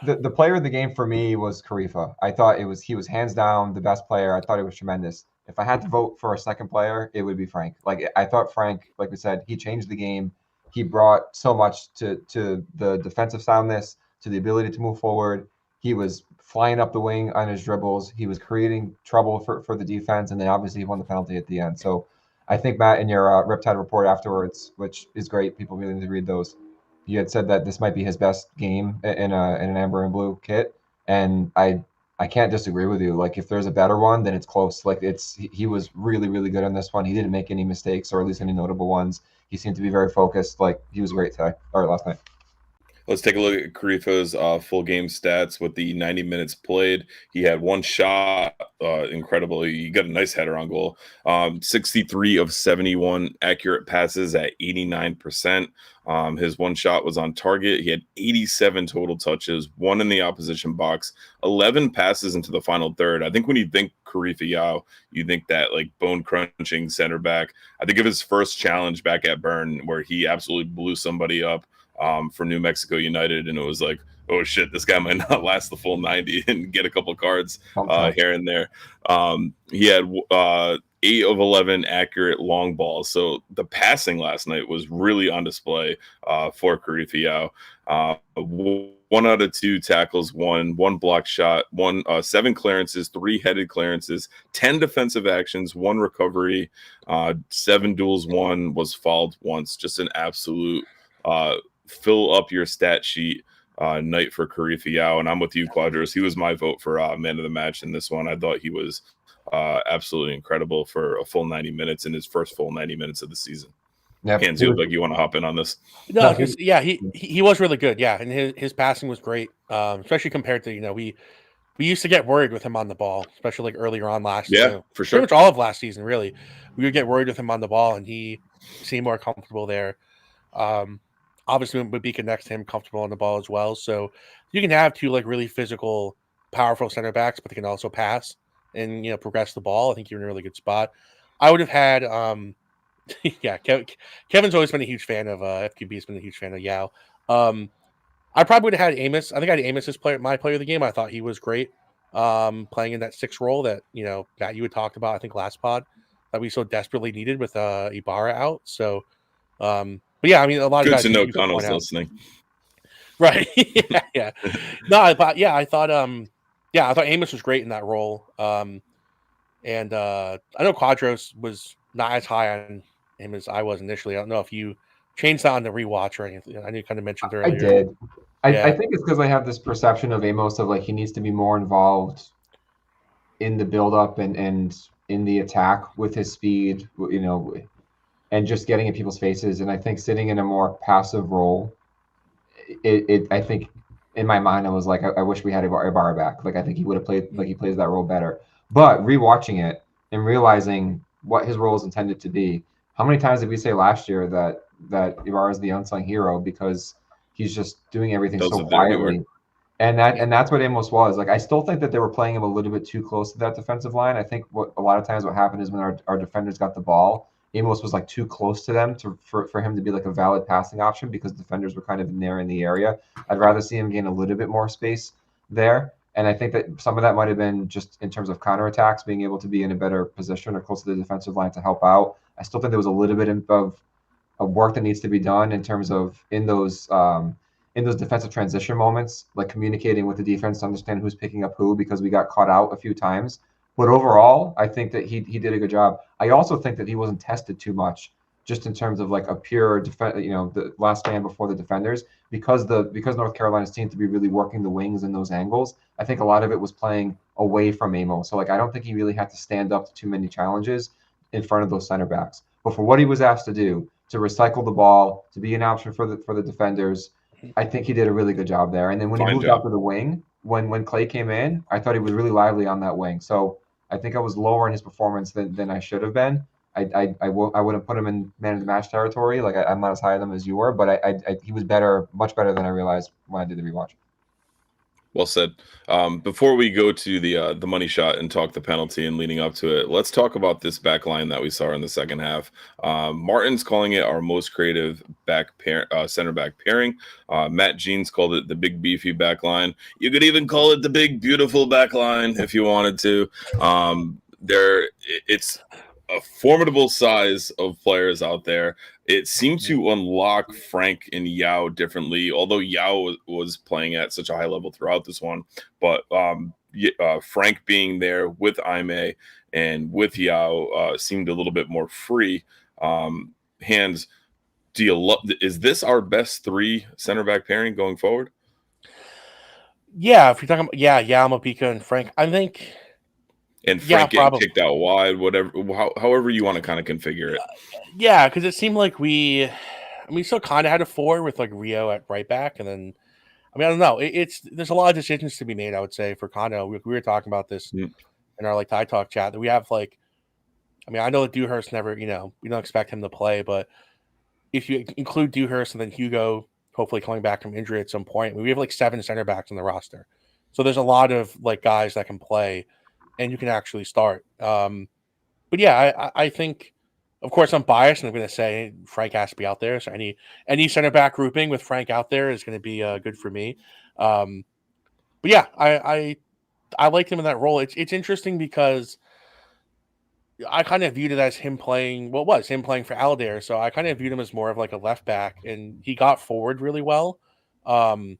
The player of the game for me was Karifa. I thought he was hands down the best player. I thought it was tremendous. If I had to vote for a second player, it would be Frank. Like I thought Frank, like we said, he changed the game. He brought so much to the defensive soundness, to the ability to move forward. He was flying up the wing on his dribbles. He was creating trouble for the defense, and then obviously he won the penalty at the end. So I think, Matt, in your Riptide report afterwards, which is great, people really need to read those, you had said that this might be his best game in an amber and blue kit, and I can't disagree with you. Like if there's a better one, then it's close. Like he was really, really good on this one. He didn't make any mistakes, or at least any notable ones. He seemed to be very focused. Like he was great today or last night. Let's take a look at Karifa's full game stats with the 90 minutes played. He had 1 shot, incredibly. He got a nice header on goal. 63 of 71 accurate passes at 89%. His 1 shot was on target. He had 87 total touches, 1 in the opposition box, 11 passes into the final third. I think when you think Karifa Yao, you think that like bone-crunching center back. I think of his first challenge back at Bern where he absolutely blew somebody up for New Mexico United, and it was like, oh shit, this guy might not last the full 90 and get a couple cards here and there. He had 8 of 11 accurate long balls, so the passing last night was really on display for Karifa Yao. 1 out of 2 tackles, one block shot, 7 clearances, 3 headed clearances, 10 defensive actions, 1 recovery, 7 duels, 1 was fouled once. Just an absolute fill up your stat sheet night for Karifa Yao. And I'm with you, Quadros. He was my vote for man of the match in this one. I thought he was absolutely incredible for a full 90 minutes in his first full 90 minutes of the season. Yep. Hands, you look like you want to hop in on this. No, he was really good. Yeah, and his passing was great, especially compared to we used to get worried with him on the ball, especially like earlier on last season. Yeah, for sure. Pretty much all of last season, really. We would get worried with him on the ball, and he seemed more comfortable there. Obviously, Mbabika next to him, comfortable on the ball as well. So you can have 2 like really physical, powerful center backs, but they can also pass and progress the ball. I think you're in a really good spot. I would have had, Kevin's always been a huge fan of FQB's been a huge fan of Yao. I probably would have had Amos. I think I had Amos as my player of the game. I thought he was great, playing in that 6 role that Matt, you had talked about. I think last pod that we so desperately needed with Ibarra out. So. But yeah, I mean, a lot of guys. Good to know Connell's listening. Right. yeah. No, I thought Amos was great in that role. And I know Quadros was not as high on him as I was initially. I don't know if you changed that on the rewatch or anything. I know you kind of mentioned earlier. I did. I think it's because I have this perception of Amos of like he needs to be more involved in the build-up and in the attack with his speed, and just getting in people's faces. And I think sitting in a more passive role, I think in my mind, I was like, I wish we had Ibarra back. Like, I think he would have played like he plays that role better. But rewatching it and realizing what his role is intended to be, how many times did we say last year that Ibarra is the unsung hero because he's just doing everything so quietly? And that's what Amos was. Like, I still think that they were playing him a little bit too close to that defensive line. I think a lot of times what happened is when our defenders got the ball, Amos was like too close to them for him to be like a valid passing option because defenders were kind of in the area. I'd rather see him gain a little bit more space there. And I think that some of that might have been just in terms of counterattacks, being able to be in a better position or close to the defensive line to help out. I still think there was a little bit of work that needs to be done in terms of in those defensive transition moments, like communicating with the defense to understand who's picking up who, because we got caught out a few times. But overall, I think that he did a good job. I also think that he wasn't tested too much, just in terms of like a pure defense, the last man before the defenders, because North Carolina seemed to be really working the wings in those angles. I think a lot of it was playing away from Amo. So like I don't think he really had to stand up to too many challenges in front of those center backs. But for what he was asked to do, to recycle the ball, to be an option for the defenders, I think he did a really good job there. And then when he moved out to the wing, when Clay came in, I thought he was really lively on that wing. So I think I was lower in his performance than I should have been. I wouldn't put him in man of the match territory. Like I'm not as high on him as you were, but he was better, much better than I realized when I did the rewatch. Well said. Before we go to the money shot and talk the penalty and leading up to it, let's talk about this back line that we saw in the second half. Martin's calling it our most creative center back pairing. Matt Jeans called it the big beefy back line. You could even call it the big beautiful back line if you wanted to. It's a formidable size of players out there. It seemed to unlock Frank and Yao differently, although Yao was playing at such a high level throughout this one. But Frank being there with Aime and with Yao seemed a little bit more free. Hands, is this our best three center back pairing going forward? Yeah, if you're talking about Yao, Mapika, and Frank, I think. And Frank getting kicked out wide, whatever, however you want to kind of configure it. Yeah, because it seemed like we still kind of had a four with like Rio at right back, and then I don't know. There's a lot of decisions to be made. I would say for Kondo, we were talking about this in our like Tide Talk chat that we have like. I know that Dewhurst never, we don't expect him to play, but if you include Dewhurst and then Hugo, hopefully coming back from injury at some point, we have like 7 center backs on the roster, so there's a lot of like guys that can play. And you can actually start. But yeah, I think, of course, I'm biased, and I'm going to say Frank has to be out there. So any center back grouping with Frank out there is going to be good for me. But yeah, I liked him in that role. It's interesting because I kind of viewed it as him playing. Well, it was him playing for Aldair, so I kind of viewed him as more of like a left back, and he got forward really well. And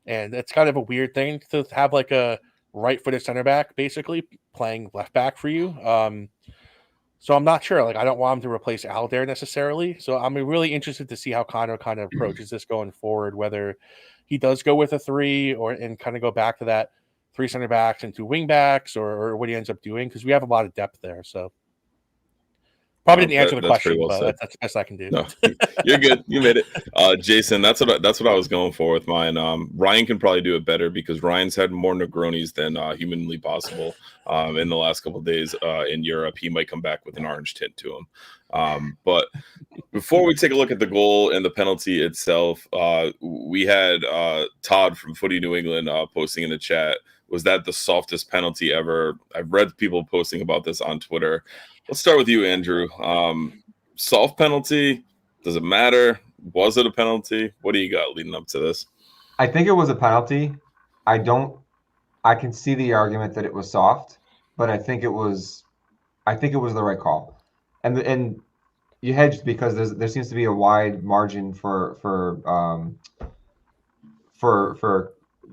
it's kind of a weird thing to have like a right-footed center back basically playing left back for you. So I'm not sure. Like I don't want him to replace Aldair necessarily. So I'm really interested to see how Kondo kind of approaches this going forward, whether he does go with a 3 and kind of go back to that 3 center backs and 2 wing backs or what he ends up doing, because we have a lot of depth there. So probably didn't answer the question, well, but that's the best I can do. No, you're good. You made it. Jason, that's what I was going for with mine. Ryan can probably do it better because Ryan's had more Negronis than humanly possible in the last couple of days in Europe. He might come back with an orange tint to him. But before we take a look at the goal and the penalty itself, we had Todd from Footy New England posting in the chat, was that the softest penalty ever? I've read people posting about this on Twitter. Let's start with you, Andrew. Soft penalty, does it matter? Was it a penalty? What do you got leading up to this? I think it was a penalty. I can see the argument that it was soft, but I think it was the right call. And you hedged because there seems to be a wide margin for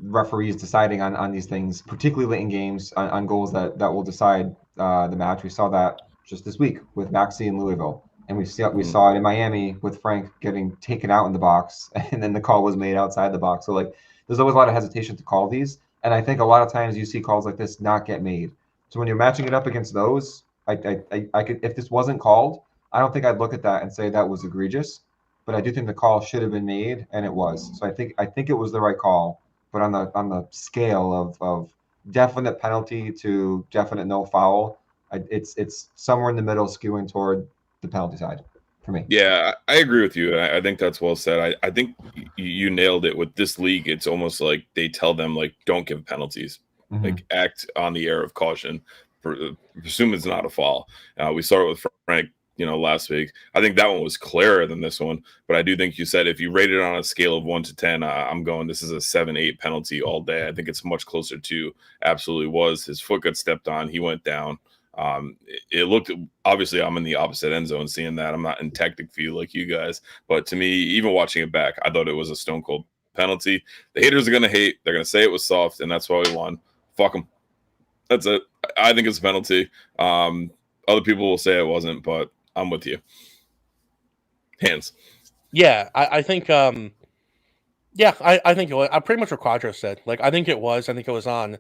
referees deciding on these things, particularly late in games on goals that will decide the match. We saw that just this week with Maxi and Louisville, and we saw it in Miami with Frank getting taken out in the box, and then the call was made outside the box. So like, there's always a lot of hesitation to call these, and I think a lot of times you see calls like this not get made. So when you're matching it up against those, I could, if this wasn't called, I don't think I'd look at that and say that was egregious, but I do think the call should have been made, and it was. So I think it was the right call. But on the scale of definite penalty to definite no foul, it's somewhere in the middle, skewing toward the penalty side for me. Yeah, I agree with you. I think that's well said. I think you nailed it. With this league, it's almost like they tell them, like, don't give penalties. Mm-hmm. Like, act on the air of caution. Presume it's not a foul. We saw it with Frank last week. I think that one was clearer than this one, but I do think you said if you rate it on a scale of 1 to 10, I'm going this is a 7-8 penalty all day. I think it's much closer to absolutely was. His foot got stepped on. He went down. It looked, obviously I'm in the opposite end zone seeing that. I'm not in tactic view like you guys, but to me, even watching it back, I thought it was a stone cold penalty. The haters are going to hate. They're going to say it was soft, and that's why we won. Fuck them. That's it. I think it's a penalty. Other people will say it wasn't, but I'm with you. Hands. Yeah, I think I think it was. I pretty much what Quadro said. Like, I think it was. I think it was on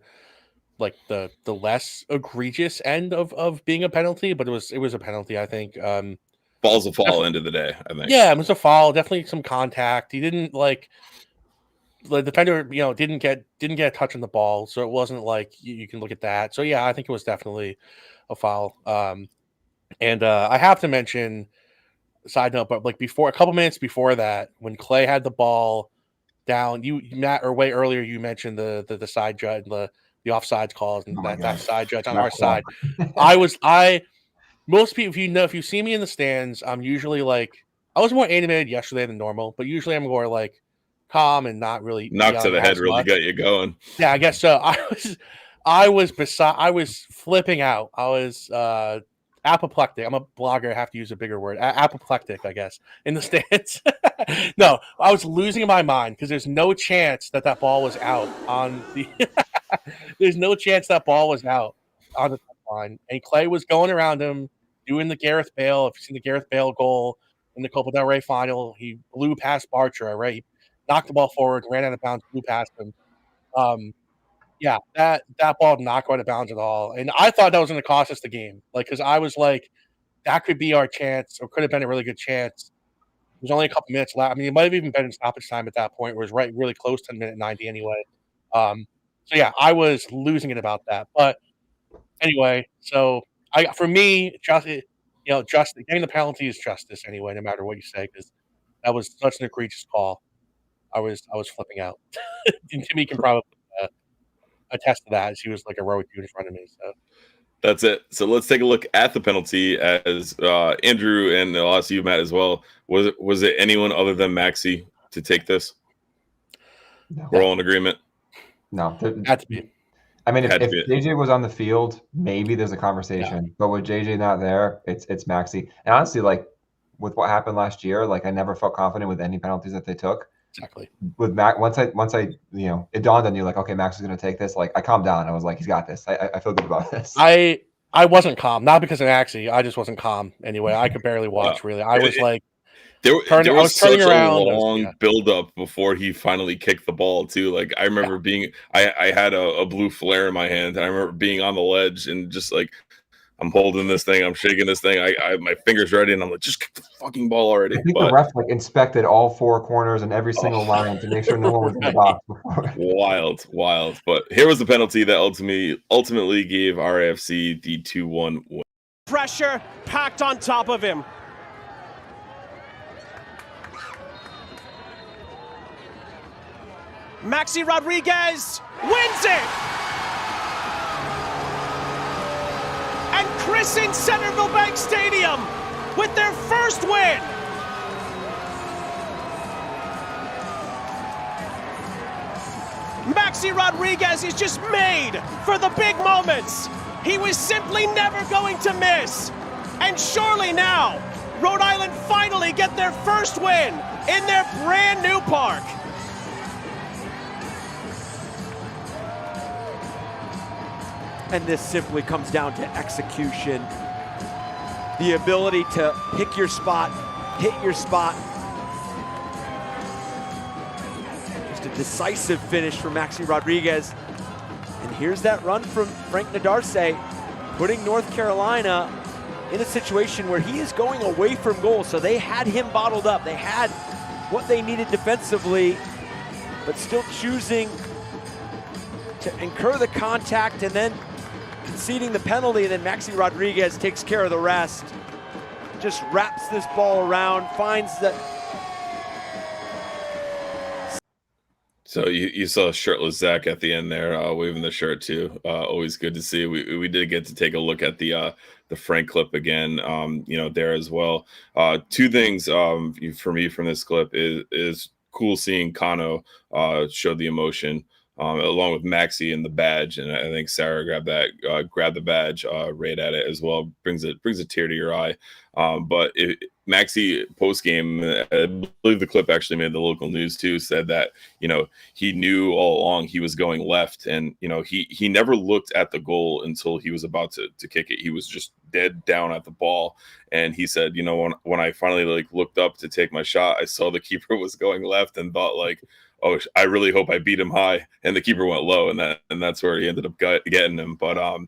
like the less egregious end of being a penalty, but it was a penalty, I think. Ball's a fall end of the day, I think. Yeah, it was a foul, definitely some contact. He didn't like the defender, didn't get a touch on the ball, so it wasn't like you can look at that. So yeah, I think it was definitely a foul. And I have to mention, side note, but like a couple minutes before that, when Clay had the ball down, Matt, or way earlier, you mentioned the side judge, the offsides calls, and that side judge on our side. Most people, if you see me in the stands, I'm usually like, I was more animated yesterday than normal, but usually I'm more like calm and not really knocked to the head really got you going. Yeah, I guess so. I was flipping out. I was apoplectic. I'm a blogger. I have to use a bigger word. Apoplectic, I guess, in the stands. No, I was losing my mind because there's no chance that ball was out on the. There's no chance that ball was out on the line, and Clay was going around him doing the Gareth Bale. If you've seen the Gareth Bale goal in the Copa del Rey final, he blew past Bartra. Right, he knocked the ball forward, ran out of bounds, blew past him. Yeah, that ball did not go out of bounds at all. And I thought that was going to cost us the game. Like, because I was like, that could be our chance, or could have been a really good chance. There's only a couple minutes left. I mean, it might have even been in stoppage time at that point. It was really close to minute 90 anyway. So yeah, I was losing it about that. But anyway, so for me, getting the penalty is justice anyway, no matter what you say, because that was such an egregious call. I was flipping out. And Timmy can probably attest to that, as he was like a heroic dude in front of me. So that's it. So let's take a look at the penalty, as Andrew and I'll ask you, Matt, as well. Was it anyone other than Maxi to take this? No. We're all in agreement. No, had to be. I mean, if JJ was on the field, maybe there's a conversation. Yeah. But with JJ not there, it's Maxi. And honestly, like with what happened last year, like I never felt confident with any penalties that they took. Exactly. With Max, once I it dawned on you, like, okay, Max is going to take this. Like, I calmed down. I was like, he's got this. I feel good about this. I wasn't calm, not because of Maxi. I just wasn't calm anyway. I could barely watch. Really, I was like, there was such a long build up before he finally kicked the ball too. Like I remember I had a blue flare in my hand, and I remember being on the ledge and just like, I'm holding this thing, I'm shaking this thing. I my fingers ready, and I'm like, just kick the fucking ball already. I think the ref inspected all four corners and every single line to make sure no one was in the box before. Wild. But here was the penalty that ultimately gave RIFC the 2-1 win. Pressure packed on top of him. Maxi Rodriguez wins it! And christens Centerville Bank Stadium with their first win. Maxi Rodriguez is just made for the big moments. He was simply never going to miss. And surely now, Rhode Island finally get their first win in their brand new park. And this simply comes down to execution. The ability to pick your spot, hit your spot. Just a decisive finish for Maxi Rodriguez. And here's that run from Frank Nadarce, putting North Carolina in a situation where he is going away from goal. So they had him bottled up. They had what they needed defensively, but still choosing to incur the contact and then conceding the penalty, and then Maxi Rodriguez takes care of the rest. Just wraps this ball around, finds that. So you saw shirtless Zach at the end there, waving the shirt too. Always good to see. We did get to take a look at the Frank clip again, there as well. Two things for me from this clip is cool seeing Kano show the emotion, along with Maxi and the badge, and I think Sarah grabbed the badge right at it as well. Brings a tear to your eye. But Maxi post game, I believe the clip actually made the local news too, said that he knew all along he was going left, and he never looked at the goal until he was about to kick it. He was just dead down at the ball, and he said, when I finally looked up to take my shot, I saw the keeper was going left and thought oh, I really hope I beat him high, and the keeper went low, and that's where he ended up getting him. But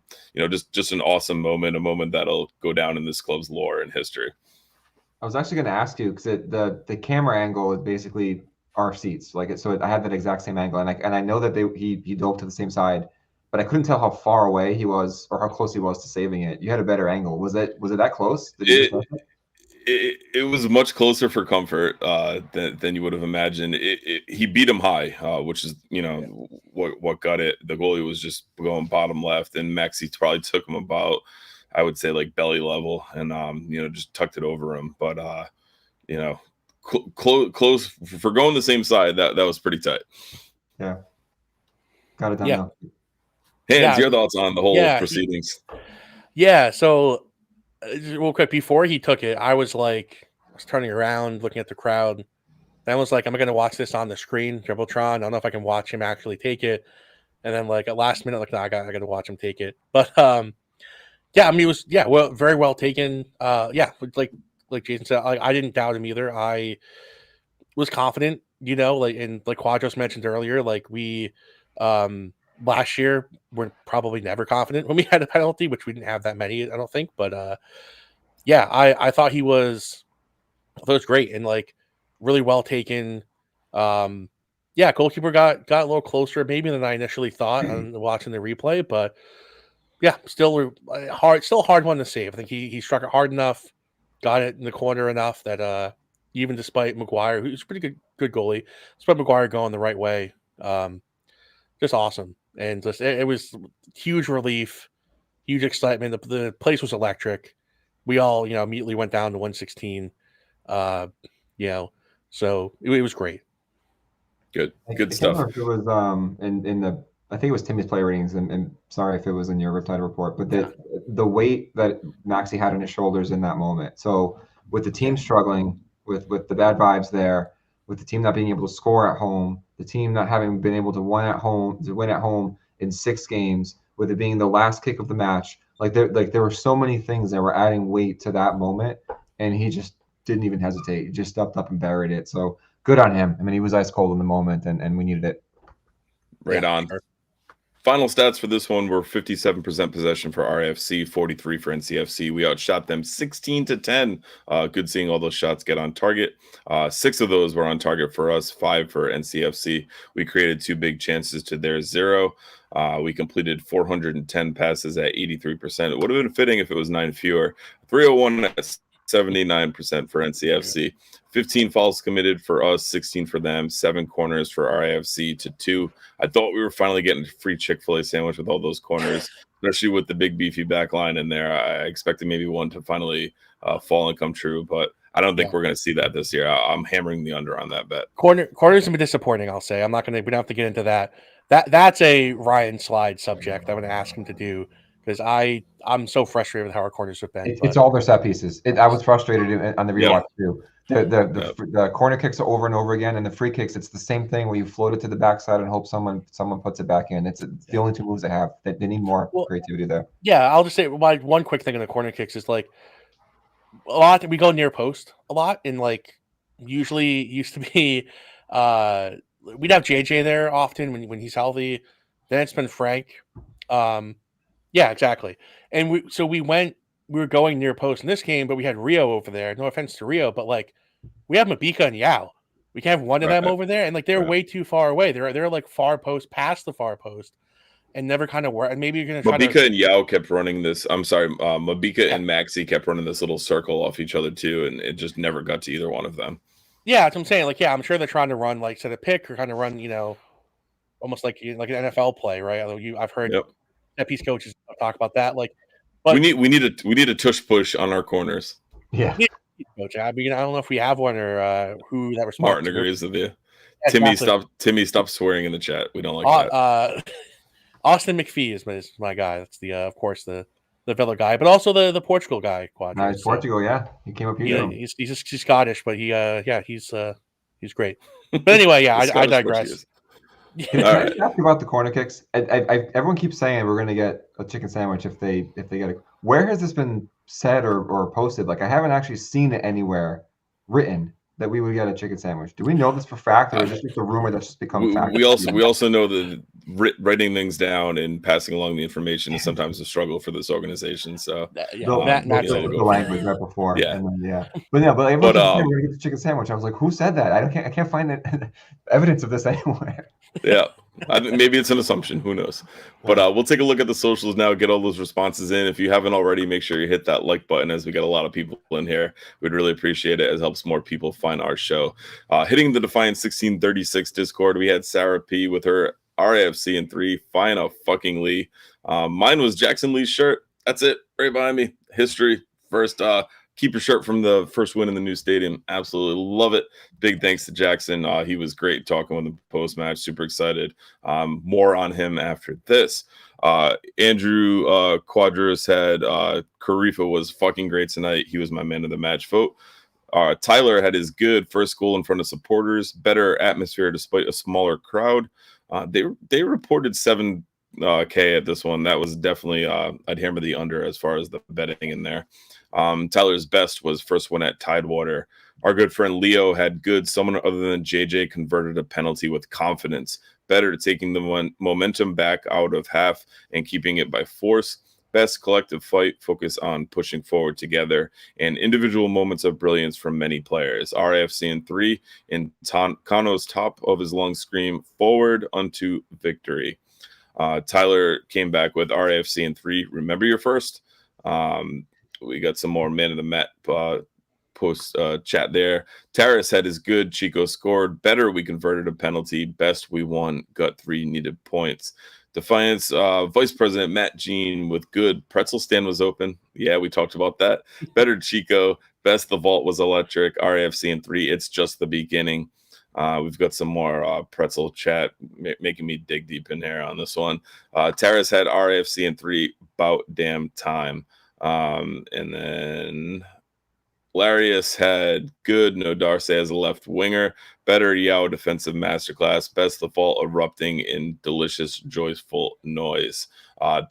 just an awesome moment, a moment that'll go down in this club's lore and history. I was actually going to ask you because the camera angle is basically our seats, so I had that exact same angle, and I know that he dove to the same side, but I couldn't tell how far away he was or how close he was to saving it. You had a better angle. Was it that close? It was much closer for comfort than you would have imagined. He beat him high, which is what got it. The goalie was just going bottom left, and Maxi probably took him about, I would say, belly level, and just tucked it over him. But close for going the same side. That was pretty tight. Yeah, got it done. Yeah. Hans, your thoughts on the whole proceedings? Yeah. So, real quick, before he took it, I was turning around, looking at the crowd. Then I was like, am I going to watch this on the screen, Dribbletron? I don't know if I can watch him actually take it. And then at last minute, no, I got to watch him take it. But it was very well taken. Like Jason said, I didn't doubt him either. I was confident, and like Quadros mentioned earlier, we last year we're probably never confident when we had a penalty, which we didn't have that many, I don't think. But I thought he was great and really well taken. Goalkeeper got a little closer maybe than I initially thought on watching the replay, but still a hard one to save. I think he struck it hard enough, got it in the corner enough that even despite McGuire, who's a pretty good goalie, despite McGuire going the right way, just awesome. And just it was huge relief, huge excitement. The place was electric. We all immediately went down to 116. So it was great. Good I stuff. can't remember if it was in the, I think it was Timmy's play ratings, and sorry if it was in your Riptide report, but the weight that Maxi had on his shoulders in that moment. So with the team struggling, with the bad vibes there, with the team not being able to score at home, the team not having been able to win at home in 6 games, with it being the last kick of the match, there were so many things that were adding weight to that moment, and he just didn't even hesitate. He just stepped up and buried it. So good on him. I mean, he was ice cold in the moment, and we needed it. Right on. Sure. Final stats for this one were 57% possession for RIFC, 43 for NCFC. We outshot them 16-10. Good seeing all those shots get on target. 6 of those were on target for us, 5 for NCFC. We created 2 big chances to their 0. We completed 410 passes at 83%. It would have been fitting if it was 9 fewer. 301 at 79% for NCFC. 15 fouls committed for us, 16 for them, 7 corners for RIFC to 2. I thought we were finally getting a free Chick-fil-A sandwich with all those corners, especially with the big beefy back line in there. I expected maybe one to finally fall and come true, but I don't think we're going to see that this year. I'm hammering the under on that bet. Corners have been disappointing, I'll say. We don't have to get into that. That's a Ryan Slide subject I'm going to ask him to do, because I'm so frustrated with how our corners have been. It's all their set pieces. I was frustrated on the rewatch too. The corner kicks are over and over again, and the free kicks, it's the same thing where you float it to the backside and hope someone puts it back in. It's the only 2 moves they have. They need more creativity there. Yeah, I'll just say one quick thing on the corner kicks is a lot. We go near post a lot, and usually used to be we'd have JJ there often when he's healthy. Then it's been Frank. Yeah, exactly. And we were going near post in this game, but we had Rio over there. No offense to Rio, but we have Mabika and Yao. We can't have one of them over there, and they're way too far away. They're far post, past the far post, and never kind of work. And maybe you're gonna try Mabika and Yao kept running this. I'm sorry, Mabika and Maxi kept running this little circle off each other too, and it just never got to either one of them. Yeah, that's what I'm saying. I'm sure they're trying to run set a pick or kind of run, almost like an NFL play, right? I've heard Yep. set piece coaches talk about that. Like, but we need a tush push on our corners. Yeah. Coach, I mean, I don't know if we have one or who that responds. Martin agrees with you. Timmy, stop swearing in the chat. We don't like that. Austin McPhee is my guy. That's the of course the Villa guy, but also the Portugal guy. Quadro. Portugal, yeah, he came up here. He's Scottish, but he's great. But anyway, yeah, I digress. Can I ask about the corner kicks? Everyone keeps saying we're going to get a chicken sandwich if they get it. Where has this been said or posted? Like, I haven't actually seen it anywhere written that we would get a chicken sandwich. Do we know this for fact, or is this just a rumor that's just become fact? We also know that writing things down and passing along the information is sometimes a struggle for this organization. So the language right before, but everyone's saying we're gonna get the chicken sandwich. I was like, who said that? I can't find evidence of this anywhere. Yeah. I think maybe it's an assumption. Who knows? But we'll take a look at the socials now, get all those responses in. If you haven't already, make sure you hit that like button as we get a lot of people in here. We'd really appreciate it as it helps more people find our show. Hitting the Defiance 1636 Discord, we had Sarah P with her RIFC in 3. Fine a fucking Lee. Mine was Jackson Lee's shirt. That's it. Right behind me. History. First keep your shirt from the first win in the new stadium. Absolutely love it. Big thanks to Jackson. He was great talking with him post-match. Super excited. More on him after this. Andrew Quadros had Karifa was fucking great tonight. He was my man of the match vote. Tyler had his good first goal in front of supporters. Better atmosphere despite a smaller crowd. They reported 7K at this one. That was definitely I'd hammer the under as far as the betting in there. Tyler's best was first one at Tidewater. Our good friend Leo had good. Someone other than JJ converted a penalty with confidence. Better taking the momentum back out of half and keeping it by force. Best collective fight, focus on pushing forward together, and individual moments of brilliance from many players. RIFC in 3, and Kano's top of his lung scream, forward unto victory. Tyler came back with RIFC in 3. Remember your first. We got some more man of the mat post chat there. Terrace had his good. Chico scored. Better, we converted a penalty. Best, we won. Gut 3 needed points. Defiance Vice President Matt Jean with good. Pretzel stand was open. Yeah, we talked about that. Better, Chico. Best, the vault was electric. RIFC in 3. It's just the beginning. We've got some more pretzel chat making me dig deep in there on this one. Terrace had RIFC in 3. About damn time. And then Larius had good. No Darcy as a left winger. Better, Yao defensive masterclass. Best, the fault erupting in delicious, joyful noise.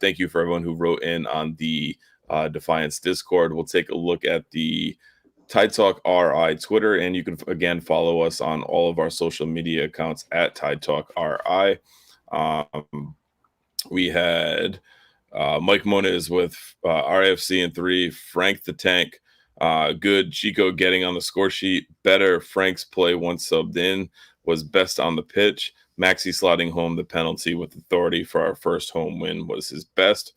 Thank you for everyone who wrote in on the Defiance Discord. We'll take a look at the Tide Talk RI Twitter, and you can again follow us on all of our social media accounts at Tide Talk RI. We had Mike Moniz with RIFC in 3. Frank the Tank. Good. Chico getting on the score sheet. Better. Frank's play once subbed in was best on the pitch. Maxi slotting home the penalty with authority for our first home win was his best.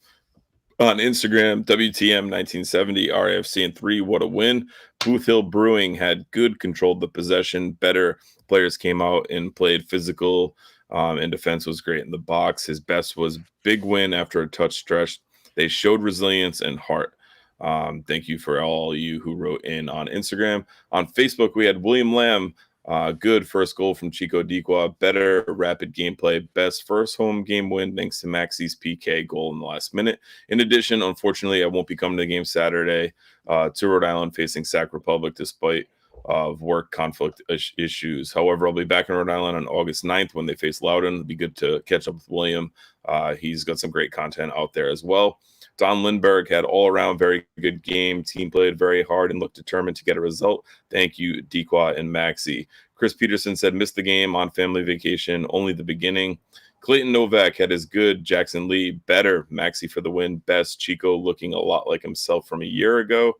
On Instagram, WTM1970, RIFC in 3. What a win. Booth Hill Brewing had good, controlled the possession. Better. Players came out and played physical. And defense was great in the box. His best was big win after a touch stretch. They showed resilience and heart. Thank you for all you who wrote in on Instagram. On Facebook, we had William Lamb. Good first goal from Chico Dequa. Better rapid gameplay. Best first home game win thanks to Maxi's PK goal in the last minute. In addition, unfortunately, I won't be coming to the game Saturday to Rhode Island facing Sac Republic despite of work conflict issues. However, I'll be back in Rhode Island on August 9th when they face Loudoun. It'll be good to catch up with William. He's got some great content out there as well. Don Lindbergh had all-around very good game. Team played very hard and looked determined to get a result. Thank you, Dequa and Maxi. Chris Peterson said, missed the game on family vacation, only the beginning. Clayton Novak had his good. Jackson Lee, better. Maxi for the win. Best. Chico looking a lot like himself from a year ago.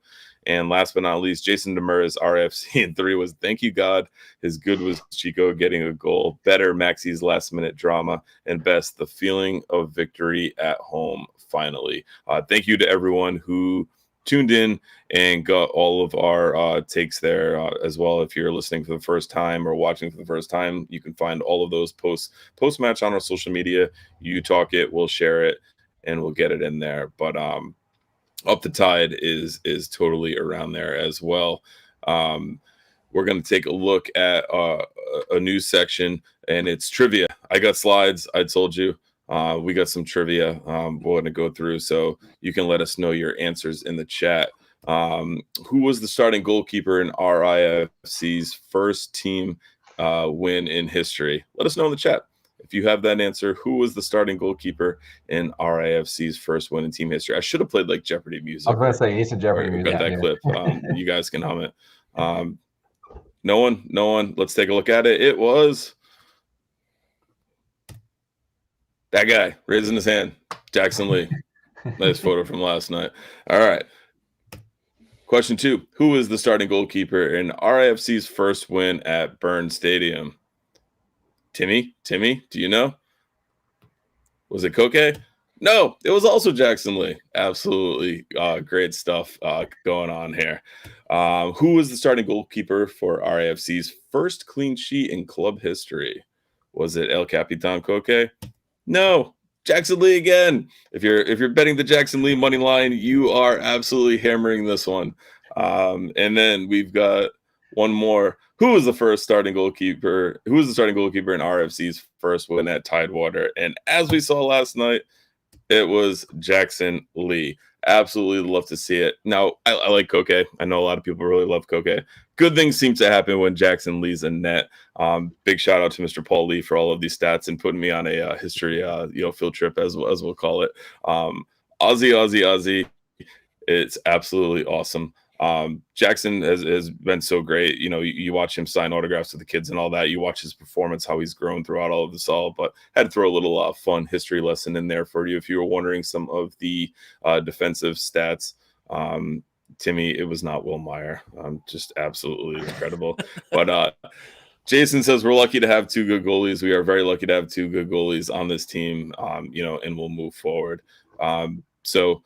And last but not least, Jason Demers, RFC in 3 was thank you, God. His good was Chico getting a goal. Better, Maxi's last-minute drama. And best, the feeling of victory at home, finally. Thank you to everyone who tuned in and got all of our takes there as well. If you're listening for the first time or watching for the first time, you can find all of those post-match on our social media. You talk it, we'll share it, and we'll get it in there. But Up the Tide is totally around there as well. We're going to take a look at a news section, and it's trivia. I got slides. I told you. We got some trivia we're going to go through, so you can let us know your answers in the chat. Who was the starting goalkeeper in RIFC's first team win in history? Let us know in the chat. If you have that answer, who was the starting goalkeeper in RIFC's first win in team history? I should have played like Jeopardy music. I was going to say, you need some Jeopardy music. Got that clip. You guys can hum it. No one. Let's take a look at it. It was that guy raising his hand, Jackson Lee. Nice photo from last night. All right. Question 2. Who is the starting goalkeeper in RIFC's first win at Burn Stadium? Timmy, do you know? Was it Koke? No, it was also Jackson Lee. Absolutely great stuff going on here. Who was the starting goalkeeper for RIFC's first clean sheet in club history? Was it El Capitan Koke? No, Jackson Lee again. If you're betting the Jackson Lee money line, you are absolutely hammering this one. And then we've got one more. Who was the starting goalkeeper in RFC's first win at Tidewater? And as we saw last night, it was Jackson Lee. Absolutely love to see it. Now, I like Koke. I know a lot of people really love Koke. Good things seem to happen when Jackson Lee's in net. Big shout out to Mr. Paul Lee for all of these stats and putting me on a history field trip as we'll call it. Aussie. It's absolutely awesome. Jackson has been so great. You watch him sign autographs to the kids and all that. You watch his performance, how he's grown throughout all of this all. But had to throw a little fun history lesson in there for you if you were wondering some of the defensive stats. Timmy, it was not Will Meyer. Just absolutely incredible. But Jason says we're lucky to have 2 good goalies. We are very lucky to have 2 good goalies on this team. And we'll move forward. So.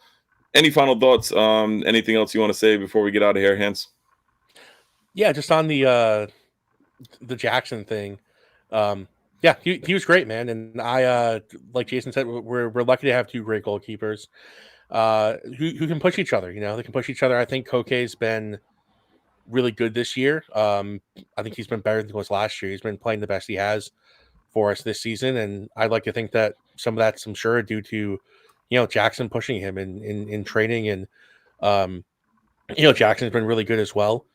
Any final thoughts? Anything else you want to say before we get out of here, Hans? Yeah, just on the Jackson thing. He was great, man. And I like Jason said, we're lucky to have 2 great goalkeepers who can push each other. They can push each other. I think Koke's been really good this year. I think he's been better than he was last year. He's been playing the best he has for us this season, and I'd like to think that some of that's, I'm sure, due to Jackson pushing him in training, and Jackson's been really good as well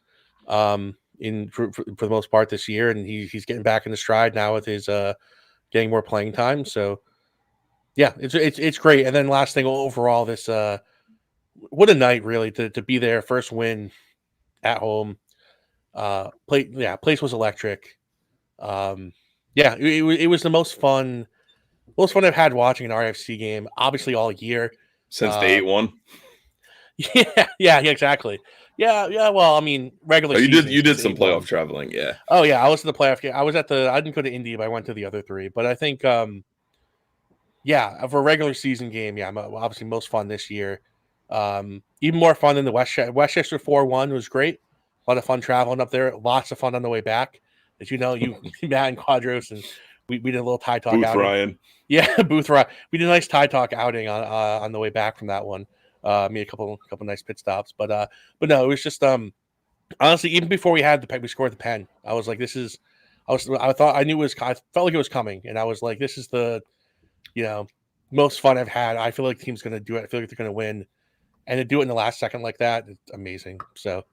for the most part this year, and he's getting back in the stride now with his getting more playing time. So yeah, it's great. And then last thing overall, this what a night really to be there, first win at home. Place was electric. It was the most fun I've had watching an RFC game, obviously all year. Since the 8-1? Yeah, exactly. Yeah. Well, I mean, regular season. You did some playoff traveling, yeah. Oh, yeah, I was at the playoff game. I didn't go to Indy, but I went to the other 3. But I think, for a regular season game, obviously most fun this year. Even more fun than the Westchester 4-1 was great. A lot of fun traveling up there. Lots of fun on the way back. As you know, Matt and Quadros, and we did a little tie talk Booth outing. Ryan. Yeah, Booth Ryan. We did a nice tie talk outing on the way back from that one. Made a couple nice pit stops, but no, it was just honestly, even before we scored the pen, I was like, I felt like it was coming, and I was like, this is the most fun I've had. I feel like the team's going to do it. I feel like they're going to win, and to do it in the last second like that, it's amazing. So,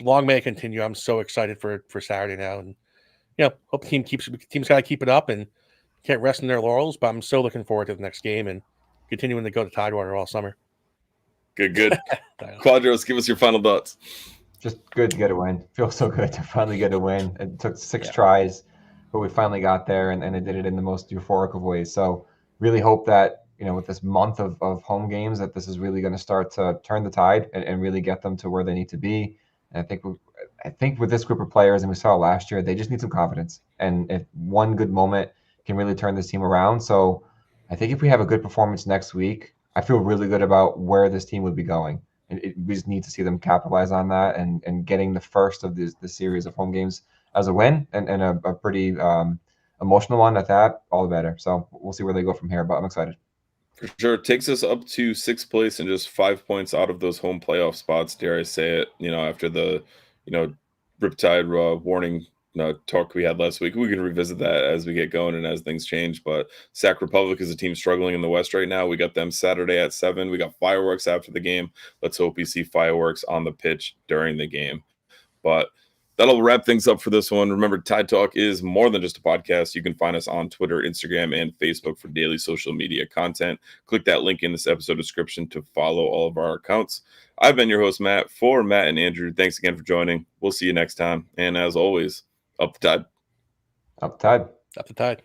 long may it continue. I'm so excited for Saturday now, and hope the team's got to keep it up and can't rest in their laurels. But I'm so looking forward to the next game and continuing to go to Tidewater all summer. Good. Quadros, give us your final thoughts. Just good to get a win. Feels so good to finally get a win. It took 6 tries, but we finally got there, and it did it in the most euphoric of ways. So really hope that, with this month of home games, that this is really going to start to turn the tide and really get them to where they need to be. And I think with this group of players, and we saw last year, they just need some confidence. And if one good moment can really turn this team around. So I think if we have a good performance next week, I feel really good about where this team would be going. we just need to see them capitalize on that and getting the first of the series of home games as a win and a pretty emotional one at that, all the better. So we'll see where they go from here, but I'm excited. For sure. It takes us up to 6th place and just 5 points out of those home playoff spots, dare I say it, after the, Riptide warning talk we had last week. We can revisit that as we get going and as things change. But Sac Republic is a team struggling in the West right now. We got them Saturday at 7. We got fireworks after the game. Let's hope we see fireworks on the pitch during the game. But that'll wrap things up for this one. Remember, Tide Talk is more than just a podcast. You can find us on Twitter, Instagram, and Facebook for daily social media content. Click that link in this episode description to follow all of our accounts. I've been your host, Matt. For Matt and Andrew, thanks again for joining. We'll see you next time. And as always, up the tide. Up the tide. Up the tide.